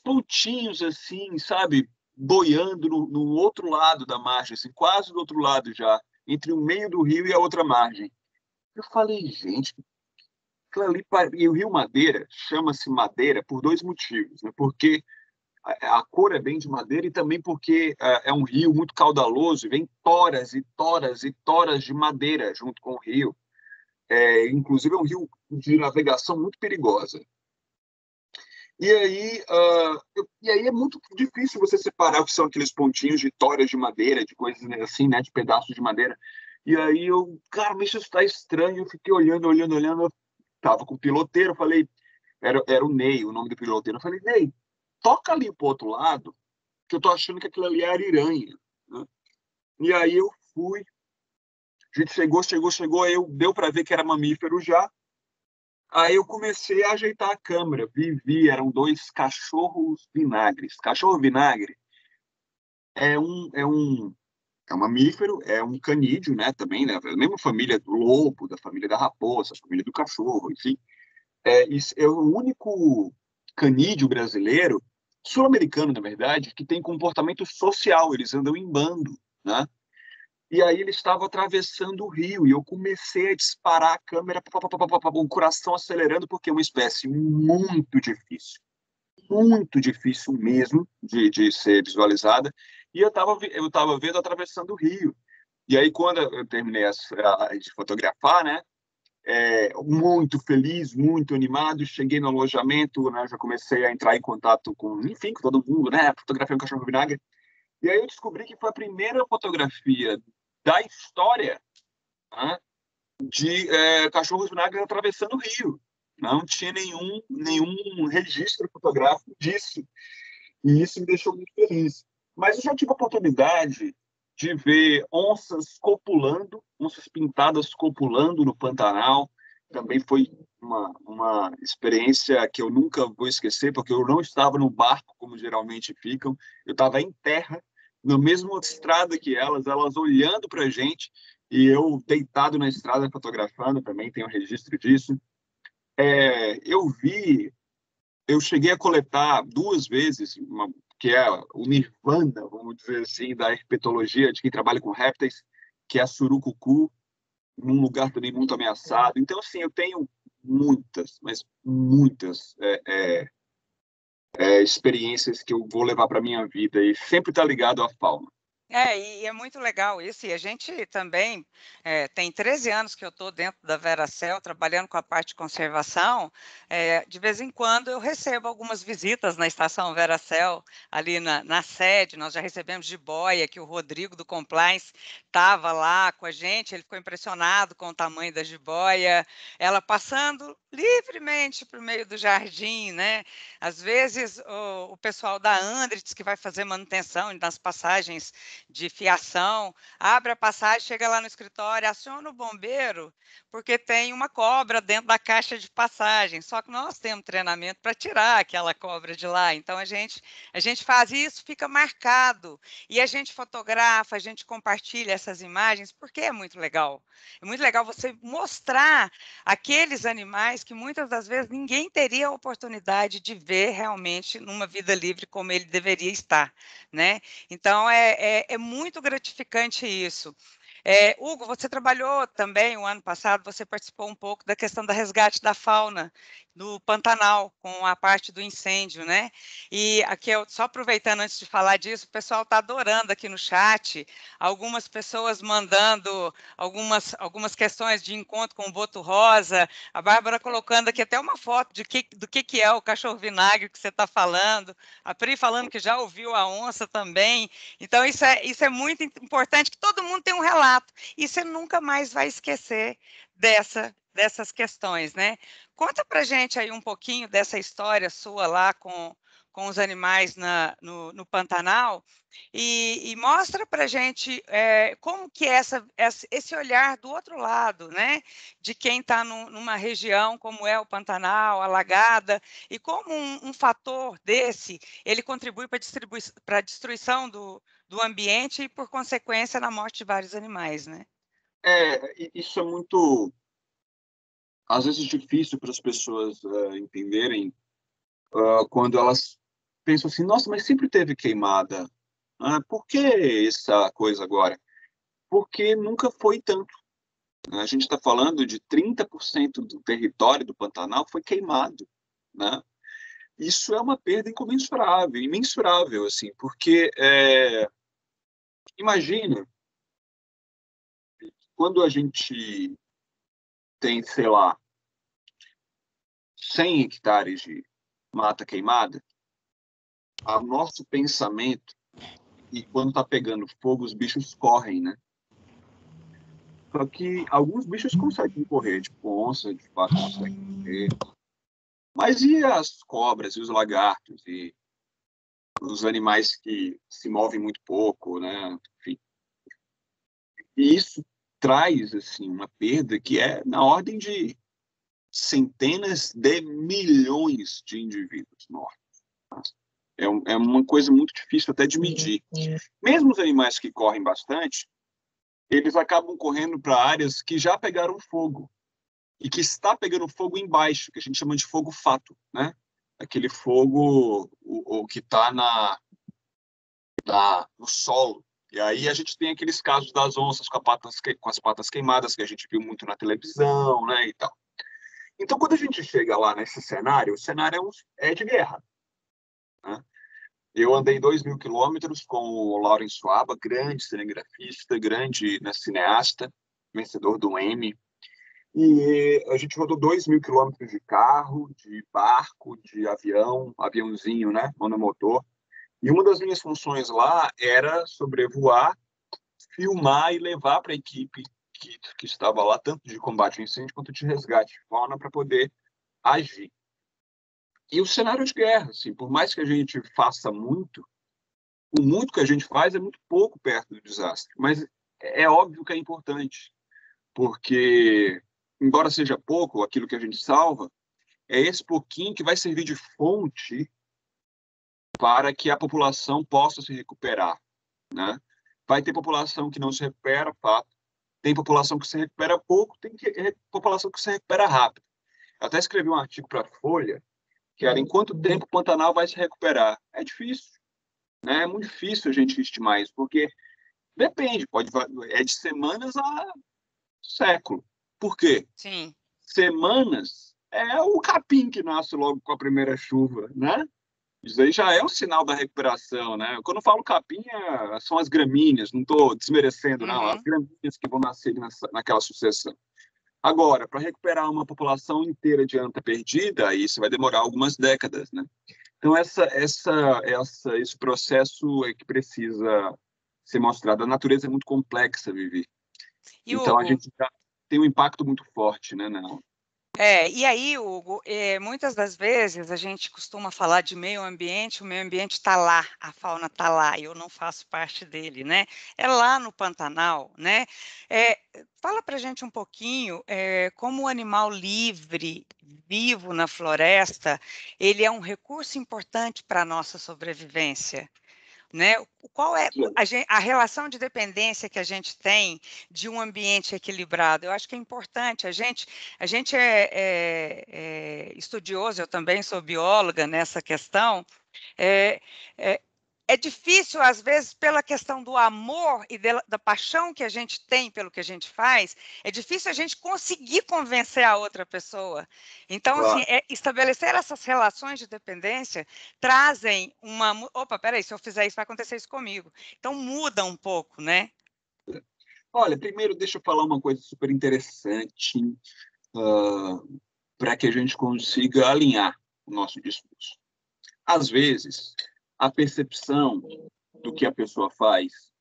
Speaker 1: pontinhos assim, sabe, boiando no outro lado da margem, assim, quase do outro lado já, entre o meio do rio e a outra margem. Eu falei, gente, aquilo ali, e o Rio Madeira chama-se Madeira por dois motivos, né? Porque a cor é bem de madeira e também porque é um rio muito caudaloso, e vem toras e toras e toras de madeira junto com o rio. Inclusive é um rio de navegação muito perigosa. E aí é muito difícil você separar o que são aqueles pontinhos de toras de madeira, de coisas assim, né, de pedaços de madeira. E aí cara, isso está estranho. Eu fiquei olhando. Eu tava com o piloteiro, eu falei, era o Ney, o nome do piloteiro. Eu falei, Ney, toca ali pro outro lado, que eu tô achando que aquilo ali é ariranha, né? E aí eu fui, a gente chegou, aí deu para ver que era mamífero já. Aí eu comecei a ajeitar a câmera, eram dois cachorros vinagres. Cachorro vinagre é um mamífero, é um canídeo, né, também, né, da mesma família do lobo, da família da raposa, família do cachorro, enfim. É o único canídeo brasileiro, sul-americano, na verdade, que tem comportamento social, eles andam em bando, né? E aí ele estava atravessando o rio e eu comecei a disparar a câmera, o coração acelerando, porque é uma espécie muito difícil mesmo de ser visualizada. E eu estava vendo atravessando o rio. E aí, quando eu terminei de fotografar, né, muito feliz, muito animado, cheguei no alojamento, né, já comecei a entrar em contato enfim, com todo mundo, né, fotografei um cachorro vinagre. E aí eu descobri que foi a primeira fotografia da história, né, de cachorros vinagres atravessando o rio. Não tinha nenhum registro fotográfico disso. E isso me deixou muito feliz. Mas eu já tive a oportunidade de ver onças copulando, onças pintadas copulando no Pantanal. Também foi uma experiência que eu nunca vou esquecer, porque eu não estava no barco, como geralmente ficam. Eu estava em terra, na mesma estrada que elas olhando para a gente, e eu deitado na estrada fotografando, também tenho registro disso. Eu cheguei a coletar 2 vezes, que é o nirvana, vamos dizer assim, da herpetologia, de quem trabalha com répteis, que é a surucucu, num lugar também muito ameaçado. Então, assim, eu tenho muitas, mas muitas experiências que eu vou levar para a minha vida e sempre está ligado à fauna.
Speaker 2: E é muito legal isso, e a gente também, tem 13 anos que eu estou dentro da Veracel, trabalhando com a parte de conservação, de vez em quando eu recebo algumas visitas na estação Veracel, ali na sede, nós já recebemos jiboia, que o Rodrigo do Compliance estava lá com a gente, ele ficou impressionado com o tamanho da jiboia, ela passando livremente para o meio do jardim, né? Às vezes o pessoal da Andritz, que vai fazer manutenção nas passagens de fiação, abre a passagem, chega lá no escritório, aciona o bombeiro, porque tem uma cobra dentro da caixa de passagem. Só que nós temos treinamento para tirar aquela cobra de lá. Então a gente faz isso, fica marcado. E a gente fotografa, a gente compartilha essas imagens, porque é muito legal. É muito legal você mostrar aqueles animais que muitas das vezes ninguém teria a oportunidade de ver realmente numa vida livre como ele deveria estar, né? Então, é muito gratificante isso. Hugo, você trabalhou também o ano passado, você participou um pouco da questão do resgate da fauna. no Pantanal, com a parte do incêndio, né? E aqui, só aproveitando antes de falar disso, o pessoal está adorando aqui no chat, algumas pessoas mandando algumas questões de encontro com o Boto Rosa, a Bárbara colocando aqui até uma foto do que é o cachorro vinagre que você está falando, a Pri falando que já ouviu a onça também. Então, isso é muito importante, que todo mundo tem um relato, e você nunca mais vai esquecer dessas questões, né? Conta para gente aí um pouquinho dessa história sua lá com os animais no Pantanal e mostra para gente como que é esse olhar do outro lado, né? De quem está numa região como é o Pantanal, alagada, e como um fator desse, ele contribui para a destruição do ambiente e, por consequência, na morte de vários animais, né?
Speaker 1: Isso é muito, às vezes, difícil para as pessoas entenderem quando elas pensam assim, nossa, mas sempre teve queimada. Por que essa coisa agora? Porque nunca foi tanto. A gente está falando de 30% do território do Pantanal foi queimado, né? Isso é uma perda incomensurável, imensurável, assim, porque imagina quando a gente tem, sei lá, 100 hectares de mata queimada, o nosso pensamento, e quando está pegando fogo, os bichos correm, né? Só que alguns bichos conseguem correr, tipo onça, de fato, conseguem correr. Mas e as cobras, e os lagartos, e os animais que se movem muito pouco, né? Enfim. E isso traz, assim, uma perda que é na ordem de centenas de milhões de indivíduos mortos. É uma coisa muito difícil até de medir. Mesmo os animais que correm bastante, eles acabam correndo para áreas que já pegaram fogo e que está pegando fogo embaixo, que a gente chama de fogo fato, né? Aquele fogo o que está no solo. E aí a gente tem aqueles casos das onças com as patas queimadas que a gente viu muito na televisão, né, e tal. Então, quando a gente chega lá nesse cenário, o cenário é de guerra, né? Eu andei 2.000 quilômetros com o Lawrence Schwab, grande cinegrafista, grande, né, cineasta, vencedor do Emmy. E a gente rodou 2.000 quilômetros de carro, de barco, de aviãozinho, né, monomotor. E uma das minhas funções lá era sobrevoar, filmar e levar para a equipe que estava lá, tanto de combate ao incêndio quanto de resgate de fauna, para poder agir. E o cenário de guerra, assim, por mais que a gente faça muito, o muito que a gente faz é muito pouco perto do desastre. Mas é óbvio que é importante, porque, embora seja pouco aquilo que a gente salva, é esse pouquinho que vai servir de fonte para que a população possa se recuperar, né? Vai ter população que não se recupera, fato. Tem população que se recupera pouco, tem população que se recupera rápido. Eu até escrevi um artigo para a Folha, que era em quanto tempo o Pantanal vai se recuperar. É difícil, né? É muito difícil a gente estimar isso, porque depende, é de semanas a século. Por quê?
Speaker 2: Sim.
Speaker 1: Semanas é o capim que nasce logo com a primeira chuva, né? Isso aí já é um sinal da recuperação, né? Quando eu falo capim, são as gramíneas, não estou desmerecendo, não, as gramíneas que vão nascer naquela sucessão. Agora, para recuperar uma população inteira de anta perdida, isso vai demorar algumas décadas, né? Então, esse processo é que precisa ser mostrado. A natureza é muito complexa, Vivi. Então, a gente já tem um impacto muito forte, né, Não?
Speaker 2: E aí, Hugo, muitas das vezes a gente costuma falar de meio ambiente, o meio ambiente está lá, a fauna está lá, e eu não faço parte dele, né? É lá no Pantanal, né? Fala para a gente um pouquinho como o animal livre, vivo na floresta, ele é um recurso importante para a nossa sobrevivência. Né? Qual é a relação de dependência que a gente tem de um ambiente equilibrado? Eu acho que é importante. A gente é estudioso, eu também sou bióloga nessa questão. é difícil, às vezes, pela questão do amor e da paixão que a gente tem pelo que a gente faz, é difícil a gente conseguir convencer a outra pessoa. Então, assim,
Speaker 1: Claro.
Speaker 2: estabelecer essas relações de dependência trazem uma... Opa, peraí, se eu fizer isso, vai acontecer isso comigo. Então, muda um pouco, né?
Speaker 1: Olha, primeiro deixa eu falar uma coisa super interessante para que a gente consiga alinhar o nosso discurso. Às vezes, a percepção do que a pessoa faz,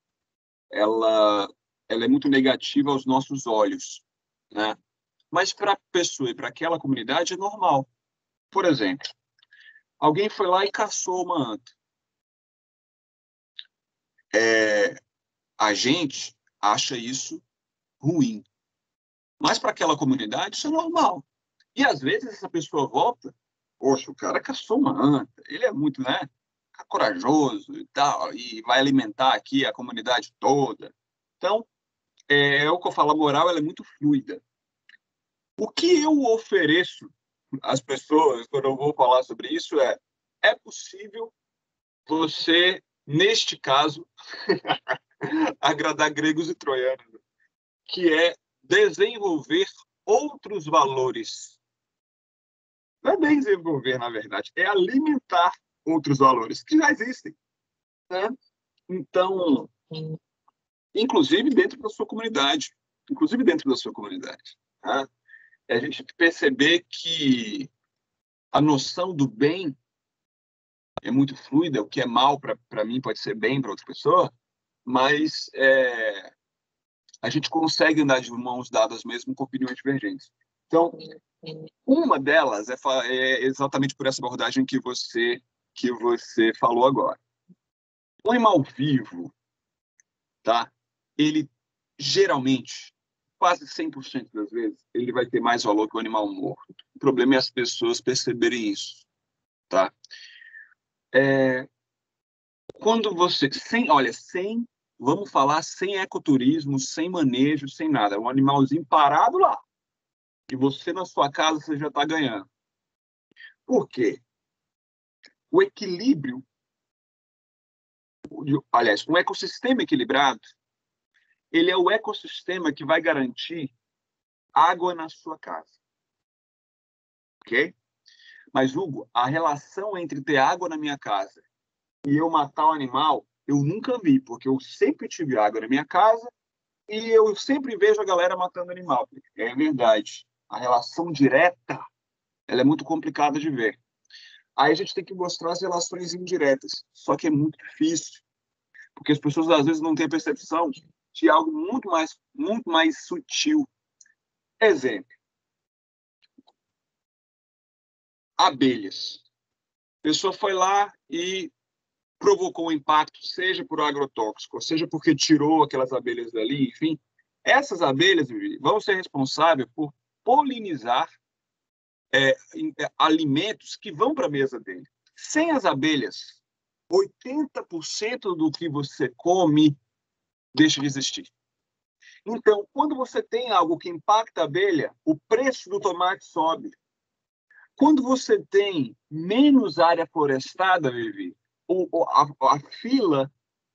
Speaker 1: ela é muito negativa aos nossos olhos, né? Mas para a pessoa e para aquela comunidade é normal. Por exemplo, alguém foi lá e caçou uma anta. A gente acha isso ruim. Mas para aquela comunidade isso é normal. E às vezes essa pessoa volta, poxa, o cara caçou uma anta, ele é muito, né, corajoso e tal, e vai alimentar aqui a comunidade toda. Então, é o que eu falo, a moral ela é muito fluida. O que eu ofereço às pessoas quando eu vou falar sobre isso é possível você, neste caso, agradar gregos e troianos, que é desenvolver outros valores. Não é desenvolver, na verdade, é alimentar outros valores que já existem, né? Então, inclusive dentro da sua comunidade, tá? É a gente perceber que a noção do bem é muito fluida, o que é mal para mim pode ser bem para outra pessoa, mas a gente consegue andar de mãos dadas mesmo com opiniões divergentes. Então, uma delas é exatamente por essa abordagem que você falou agora. O animal vivo, tá? Ele geralmente, quase 100% das vezes, ele vai ter mais valor que o animal morto. O problema é as pessoas perceberem isso, tá? Quando você, vamos falar, sem ecoturismo, sem manejo, sem nada, um animalzinho parado lá, e você na sua casa você já está ganhando. Por quê? O equilíbrio, aliás, um ecossistema equilibrado, ele é o ecossistema que vai garantir água na sua casa. Ok? Mas, Hugo, a relação entre ter água na minha casa e eu matar o animal, eu nunca vi, porque eu sempre tive água na minha casa e eu sempre vejo a galera matando animal. É verdade. A relação direta, ela é muito complicada de ver. Aí a gente tem que mostrar as relações indiretas. Só que é muito difícil, porque as pessoas às vezes não têm percepção de algo muito mais sutil. Exemplo. Abelhas. A pessoa foi lá e provocou um impacto, seja por agrotóxico, seja porque tirou aquelas abelhas dali, enfim. Essas abelhas vão ser responsáveis por polinizar alimentos que vão para a mesa dele. Sem as abelhas, 80% do que você come deixa de existir. Então, quando você tem algo que impacta a abelha, o preço do tomate sobe. Quando você tem menos área florestada, Vivi, a fila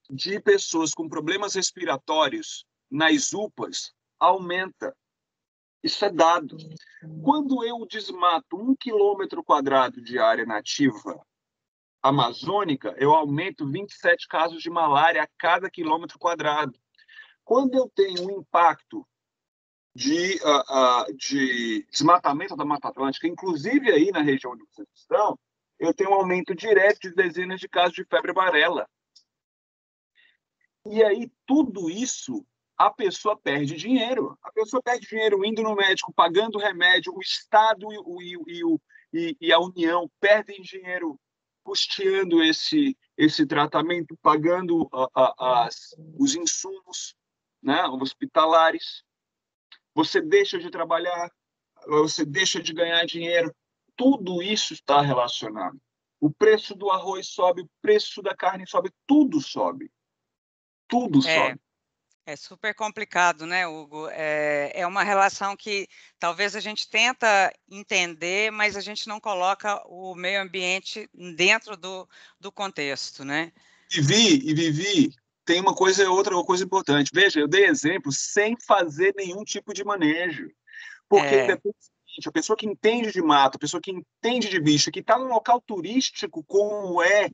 Speaker 1: de pessoas com problemas respiratórios nas UPAs aumenta. Isso é dado. Quando eu desmato 1 km² de área nativa amazônica, eu aumento 27 casos de malária a cada km². Quando eu tenho um impacto de desmatamento da Mata Atlântica, inclusive aí na região onde vocês estão, eu tenho um aumento direto de dezenas de casos de febre amarela. E aí, tudo isso, a pessoa perde dinheiro. A pessoa perde dinheiro indo no médico, pagando remédio, o Estado e a União perdem dinheiro custeando esse tratamento, pagando os insumos, né, hospitalares. Você deixa de trabalhar, você deixa de ganhar dinheiro. Tudo isso está relacionado. O preço do arroz sobe, o preço da carne sobe, tudo sobe. Tudo sobe.
Speaker 2: É super complicado, né, Hugo? É uma relação que talvez a gente tenta entender, mas a gente não coloca o meio ambiente dentro do contexto, né?
Speaker 1: Vivi, tem outra coisa importante. Veja, eu dei exemplo sem fazer nenhum tipo de manejo. Porque a pessoa que entende de mato, a pessoa que entende de bicho, que está num local turístico como é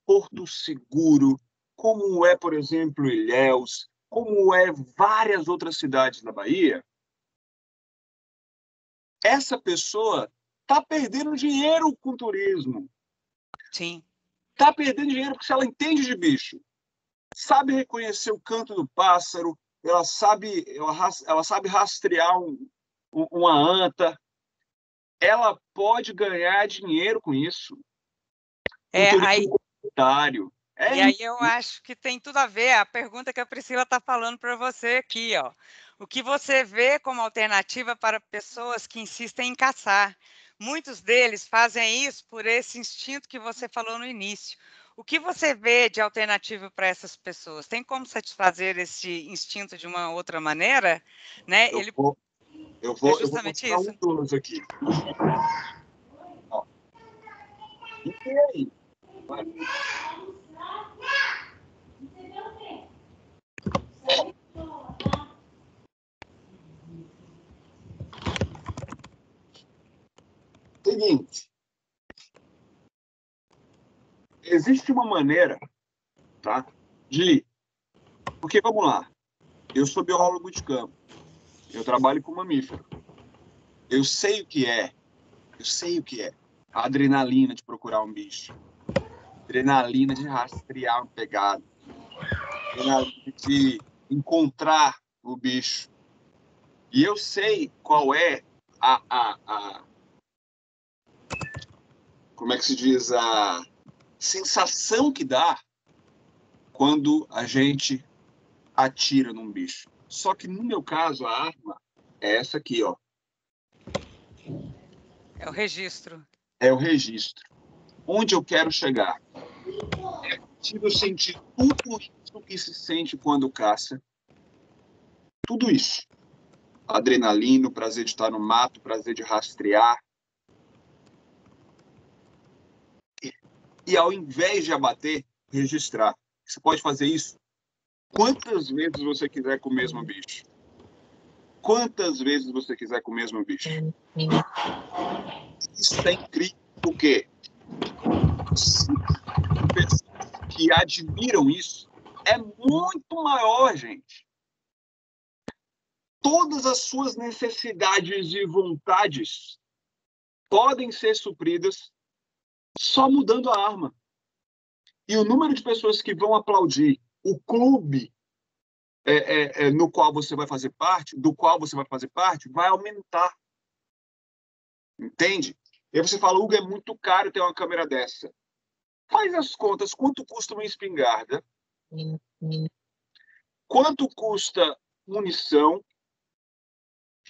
Speaker 1: Porto Seguro, como é, por exemplo, Ilhéus, como é várias outras cidades da Bahia, essa pessoa está perdendo dinheiro com turismo.
Speaker 2: Sim.
Speaker 1: Está perdendo dinheiro porque se ela entende de bicho, sabe reconhecer o canto do pássaro, ela sabe rastrear uma anta, ela pode ganhar dinheiro com isso. Turismo comunitário.
Speaker 2: E aí eu acho que tem tudo a ver a pergunta que a Priscila está falando para você aqui, ó. O que você vê como alternativa para pessoas que insistem em caçar? Muitos deles fazem isso por esse instinto que você falou no início. O que você vê de alternativa para essas pessoas? Tem como satisfazer esse instinto de uma outra maneira? Né?
Speaker 1: Eu vou
Speaker 2: justamente
Speaker 1: mostrar
Speaker 2: isso.
Speaker 1: um dos aqui. Ó. E aí? Vai. Seguinte, existe uma maneira, tá? Porque, vamos lá, eu sou biólogo de campo, eu trabalho com mamífero, eu sei o que é a adrenalina de procurar um bicho, adrenalina de rastrear um pegado, adrenalina de encontrar o bicho. E eu sei qual é como é que se diz, a sensação que dá quando a gente atira num bicho. Só que no meu caso, a arma é essa aqui, ó.
Speaker 2: É o registro.
Speaker 1: É o registro. Onde eu quero chegar? É possível sentir tudo isso que se sente quando caça. Tudo isso. Adrenalina, o prazer de estar no mato, o prazer de rastrear. E ao invés de abater, registrar. Você pode fazer isso quantas vezes você quiser com o mesmo bicho. Quantas vezes você quiser com o mesmo bicho. Isso é incrível, porque pessoas que admiram isso é muito maior, gente. Todas as suas necessidades e vontades podem ser supridas só mudando a arma. E o número de pessoas que vão aplaudir o clube no qual você vai fazer parte, do qual você vai fazer parte, vai aumentar. Entende? E aí você fala, Hugo, é muito caro ter uma câmera dessa. Faz as contas, quanto custa uma espingarda? Quanto custa munição?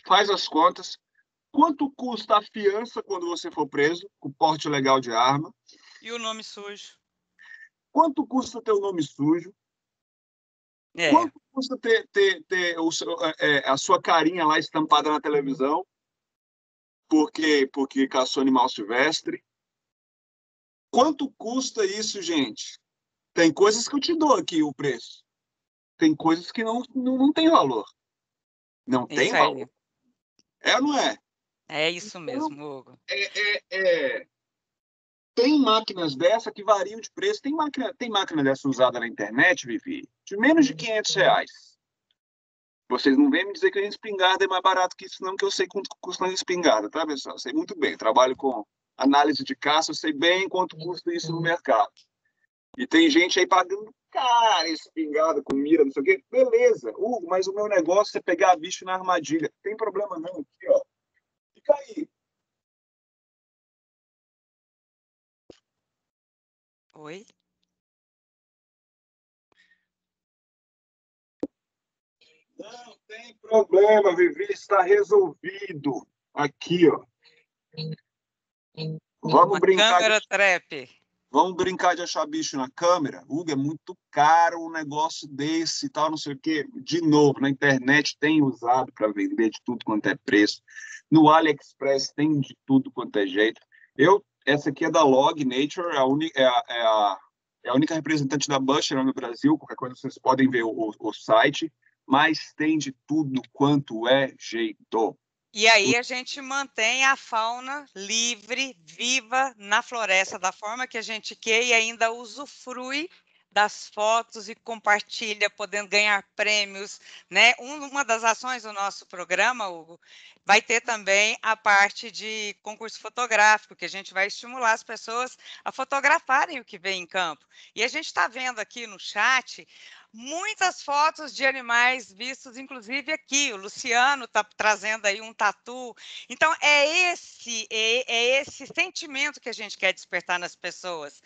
Speaker 1: Faz as contas. Quanto custa a fiança quando você for preso, com porte legal de arma?
Speaker 2: E o nome sujo?
Speaker 1: Quanto custa ter o nome sujo? Quanto custa ter a sua carinha lá estampada na televisão? Porque caçou animal silvestre? Quanto custa isso, gente? Tem coisas que eu te dou aqui o preço. Tem coisas que não tem valor. Não tem valor. É ou não é?
Speaker 2: É isso mesmo, Hugo.
Speaker 1: Tem máquinas dessa que variam de preço. Tem máquina dessa usada na internet, Vivi, de menos de R$500. Vocês não vêm me dizer que a espingarda é mais barato que isso, não, que eu sei quanto custa uma espingarda, tá, pessoal? Eu sei muito bem. Trabalho com análise de caça, eu sei bem quanto custa isso no mercado. E tem gente aí pagando cara espingarda com mira, não sei o quê. Beleza, Hugo, mas o meu negócio é pegar bicho na armadilha. Não tem problema não, aqui, ó. Fica aí.
Speaker 2: Oi?
Speaker 1: Não tem problema, Vivi, está resolvido. Aqui, ó. Vamos brincar.
Speaker 2: Câmera trap.
Speaker 1: Vamos brincar de achar bicho na câmera? Hugo, é muito caro um negócio desse e tal, não sei o quê. De novo, na internet tem usado para vender de tudo quanto é preço. No AliExpress tem de tudo quanto é jeito. Essa aqui é da Log Nature, é a única representante da Bushra no Brasil, qualquer coisa vocês podem ver o site, mas tem de tudo quanto é jeito.
Speaker 2: E aí a gente mantém a fauna livre, viva na floresta, da forma que a gente quer, e ainda usufrui das fotos e compartilha, podendo ganhar prêmios, né? Uma das ações do nosso programa, Hugo, vai ter também a parte de concurso fotográfico, que a gente vai estimular as pessoas a fotografarem o que vê em campo. E a gente está vendo aqui no chat muitas fotos de animais vistos, inclusive aqui. O Luciano está trazendo aí um tatu. Então, é esse sentimento que a gente quer despertar nas pessoas.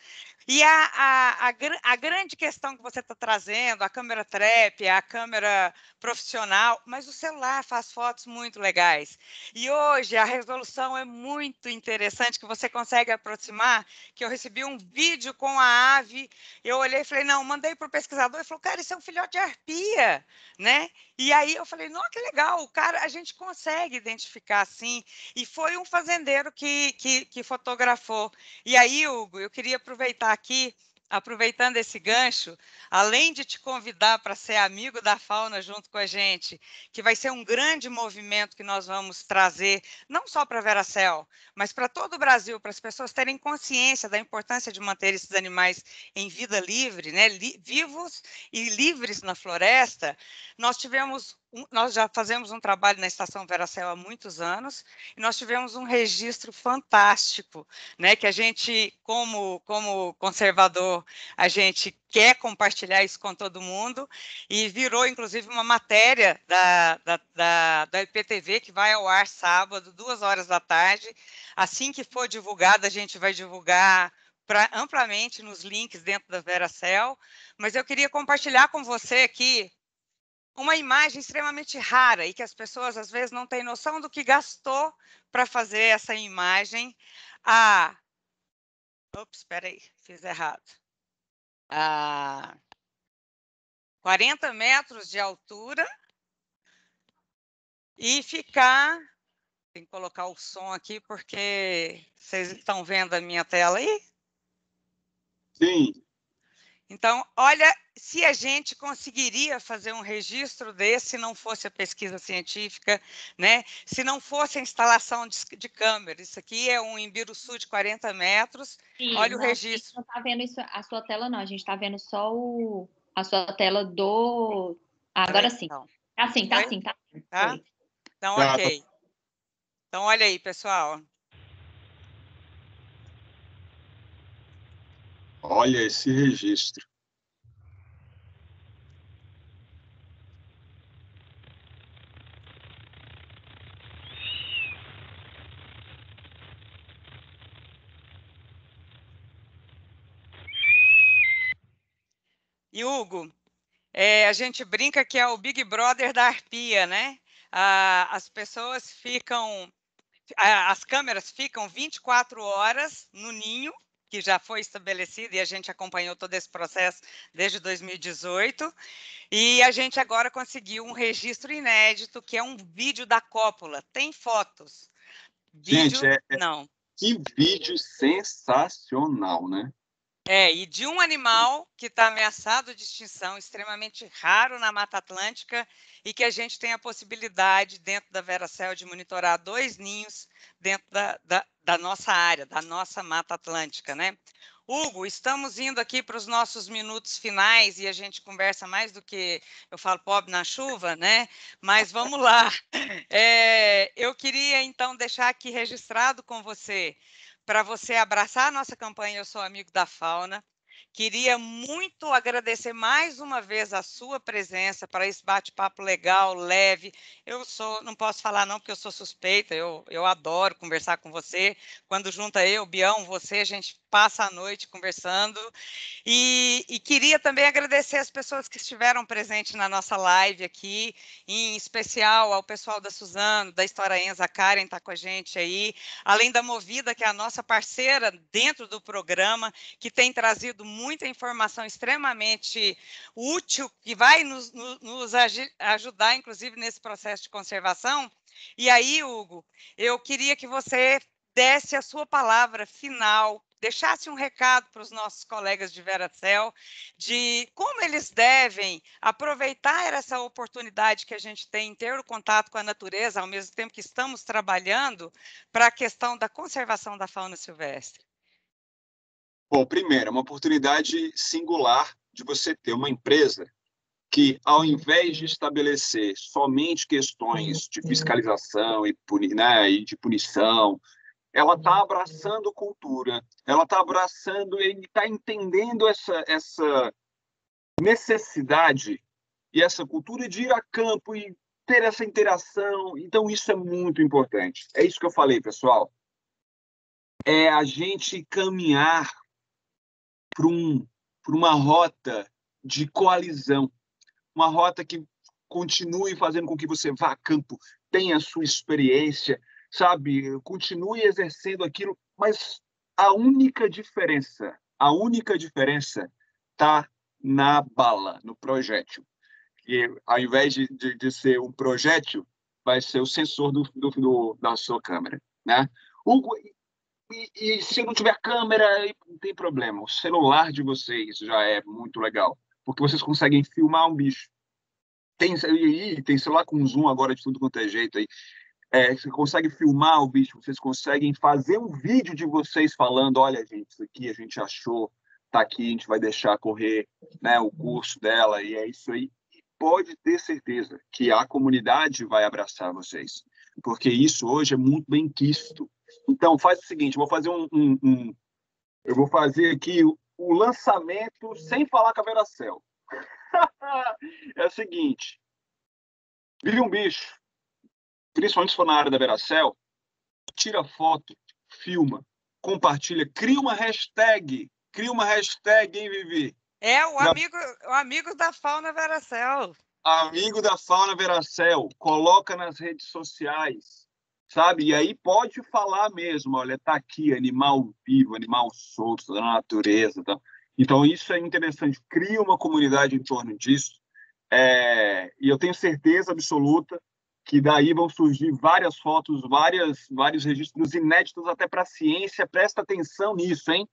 Speaker 2: E a grande questão que você está trazendo, a câmera trap, a câmera profissional, mas o celular faz fotos muito legais. E hoje a resolução é muito interessante, que você consegue aproximar, que eu recebi um vídeo com a ave, eu olhei e falei, não, mandei para o pesquisador, ele falou, cara, isso é um filhote de arpia, né? E aí eu falei, não, que legal, o cara, a gente consegue identificar assim, e foi um fazendeiro que fotografou. E aí, Hugo, eu queria aproveitar aqui, aproveitando esse gancho, além de te convidar para ser amigo da fauna junto com a gente, que vai ser um grande movimento que nós vamos trazer, não só para a Veracel, mas para todo o Brasil, para as pessoas terem consciência da importância de manter esses animais em vida livre, né, vivos e livres na floresta. Nós já fazemos um trabalho na Estação Veracel há muitos anos, e nós tivemos um registro fantástico, né, que a gente, como conservador, a gente quer compartilhar isso com todo mundo, e virou, inclusive, uma matéria da IPTV, que vai ao ar sábado, 14h. Assim que for divulgada, a gente vai divulgar amplamente nos links dentro da Veracel, mas eu queria compartilhar com você aqui uma imagem extremamente rara e que as pessoas às vezes não têm noção do que gastou para fazer essa imagem. Espera aí, fiz errado. 40 metros de altura e ficar... Tem que colocar o som aqui porque vocês estão vendo a minha tela aí?
Speaker 1: Sim.
Speaker 2: Então, olha, se a gente conseguiria fazer um registro desse, se não fosse a pesquisa científica, né? Se não fosse a instalação de câmera. Isso aqui é um Imbiruçu de 40 metros.
Speaker 5: Sim,
Speaker 2: olha o
Speaker 5: não,
Speaker 2: registro.
Speaker 5: A gente não está vendo isso, a sua tela, não. A gente está vendo só a sua tela do... Agora sim.
Speaker 2: Então.
Speaker 5: Tá sim, tá sim, tá sim.
Speaker 2: Tá? Então,
Speaker 1: Tá.
Speaker 2: ok. Então, olha aí, pessoal.
Speaker 1: Olha esse registro.
Speaker 2: E, Hugo, a gente brinca que é o Big Brother da arpia, né? As pessoas ficam... As câmeras ficam 24 horas no ninho, que já foi estabelecido, e a gente acompanhou todo esse processo desde 2018, e a gente agora conseguiu um registro inédito, que é um vídeo da cópula. Tem fotos. Vídeo,
Speaker 1: gente,
Speaker 2: não.
Speaker 1: Que vídeo sensacional, né?
Speaker 2: E de um animal que está ameaçado de extinção, extremamente raro na Mata Atlântica, e que a gente tem a possibilidade, dentro da Veracel, de monitorar 2 ninhos dentro da nossa área, da nossa Mata Atlântica, né? Hugo, estamos indo aqui para os nossos minutos finais, e a gente conversa mais do que eu falo pobre na chuva, né? Mas vamos lá. Eu queria, então, deixar aqui registrado com você, para você abraçar a nossa campanha Eu Sou Amigo da Fauna. Queria muito agradecer mais uma vez a sua presença para esse bate-papo legal, leve. Não posso falar não, porque eu sou suspeita, eu adoro conversar com você. Quando junta eu, Bião, você, a gente passa a noite conversando. E queria também agradecer as pessoas que estiveram presentes na nossa live aqui, em especial ao pessoal da Suzano, da História Enza, a Karen está com a gente aí, além da Movida, que é a nossa parceira dentro do programa, que tem trazido muita informação extremamente útil, que vai nos ajudar, inclusive, nesse processo de conservação. E aí, Hugo, eu queria que você desse a sua palavra final deixasse um recado para os nossos colegas de Veracel, de como eles devem aproveitar essa oportunidade que a gente tem em ter o contato com a natureza, ao mesmo tempo que estamos trabalhando para a questão da conservação da fauna silvestre.
Speaker 1: Bom, primeiro, é uma oportunidade singular de você ter uma empresa que, ao invés de estabelecer somente questões de fiscalização e de punição, ela está abraçando cultura, ela está abraçando e está entendendo essa necessidade e essa cultura de ir a campo e ter essa interação. Então, isso é muito importante. É isso que eu falei, pessoal. É a gente caminhar para uma rota de coalizão, uma rota que continue fazendo com que você vá a campo, tenha a sua experiência, sabe? Continue exercendo aquilo, mas a única diferença está na bala, no projétil. E ao invés de ser um projétil, vai ser o sensor da sua câmera, né? E se não tiver câmera, não tem problema. O celular de vocês já é muito legal, porque vocês conseguem filmar um bicho. Tem celular com zoom agora de tudo quanto é jeito aí. Você consegue filmar o bicho, vocês conseguem fazer um vídeo de vocês falando, olha, gente, isso aqui a gente achou, tá aqui, a gente vai deixar correr, né, o curso dela, e é isso aí. E pode ter certeza que a comunidade vai abraçar vocês, porque isso hoje é muito bem quisto. Então, faz o seguinte, eu vou fazer aqui o lançamento sem falar com a Veracel. É o seguinte, vive um bicho, principalmente se for na área da Veracel, tira foto, filma, compartilha, cria uma hashtag, hein, Vivi?
Speaker 2: O amigo da Fauna Veracel.
Speaker 1: Amigo da Fauna Veracel, coloca nas redes sociais, sabe? E aí pode falar mesmo, olha, tá aqui, animal vivo, animal solto, da natureza, tá? Então isso é interessante, cria uma comunidade em torno disso, e eu tenho certeza absoluta que daí vão surgir várias fotos, vários registros inéditos até para a ciência. Presta atenção nisso, hein?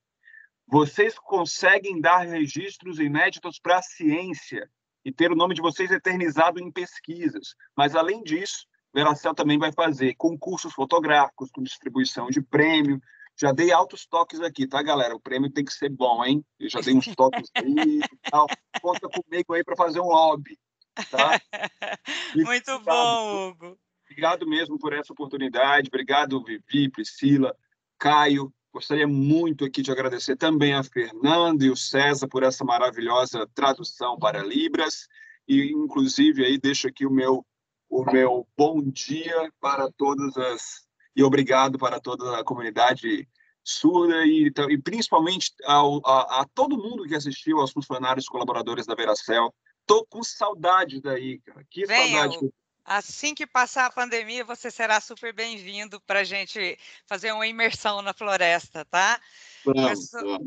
Speaker 1: Vocês conseguem dar registros inéditos para a ciência e ter o nome de vocês eternizado em pesquisas. Mas, além disso, Veracel também vai fazer concursos fotográficos com distribuição de prêmio. Já dei altos toques aqui, tá, galera? O prêmio tem que ser bom, hein? Eu já dei uns toques aí e tal. Conta comigo aí para fazer um lobby, tá?
Speaker 2: Muito bom, Hugo.
Speaker 1: Obrigado mesmo por essa oportunidade. Obrigado, Vivi, Priscila, Caio. Gostaria muito aqui de agradecer também a Fernanda e o César por essa maravilhosa tradução para Libras. E, inclusive, aí deixo aqui o meu bom dia para todas e obrigado para toda a comunidade surda e principalmente a todo mundo que assistiu, aos funcionários colaboradores da Veracel. Estou com saudade daí, cara. Que saudade.
Speaker 2: Assim que passar a pandemia, você será super bem-vindo para a gente fazer uma imersão na floresta, tá?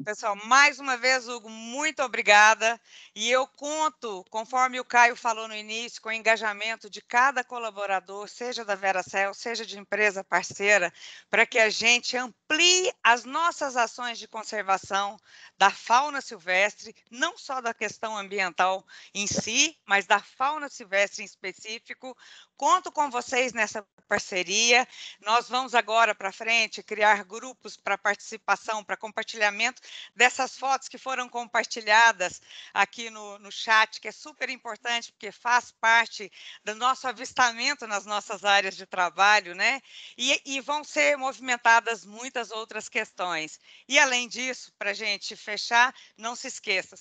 Speaker 2: Pessoal, mais uma vez, Hugo, muito obrigada. E eu conto, conforme o Caio falou no início, com o engajamento de cada colaborador, seja da Veracel, seja de empresa parceira, para que a gente amplie as nossas ações de conservação da fauna silvestre, não só da questão ambiental em si, mas da fauna silvestre em específico. Conto com vocês nessa parceria. Nós vamos agora para frente criar grupos para participação, para compartilhamento dessas fotos que foram compartilhadas aqui no chat, que é super importante, porque faz parte do nosso avistamento nas nossas áreas de trabalho, né? E vão ser movimentadas muitas outras questões. E, além disso, para a gente fechar, não se esqueça,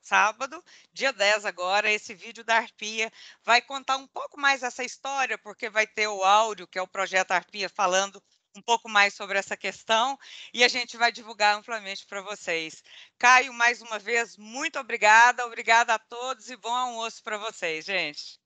Speaker 2: sábado, dia 10 agora, esse vídeo da Arpia vai contar um pouco mais essa história, porque vai ter o áudio, que é o Projeto Arpia, falando um pouco mais sobre essa questão, e a gente vai divulgar amplamente para vocês. Caio, mais uma vez, muito obrigada a todos e bom almoço para vocês, gente.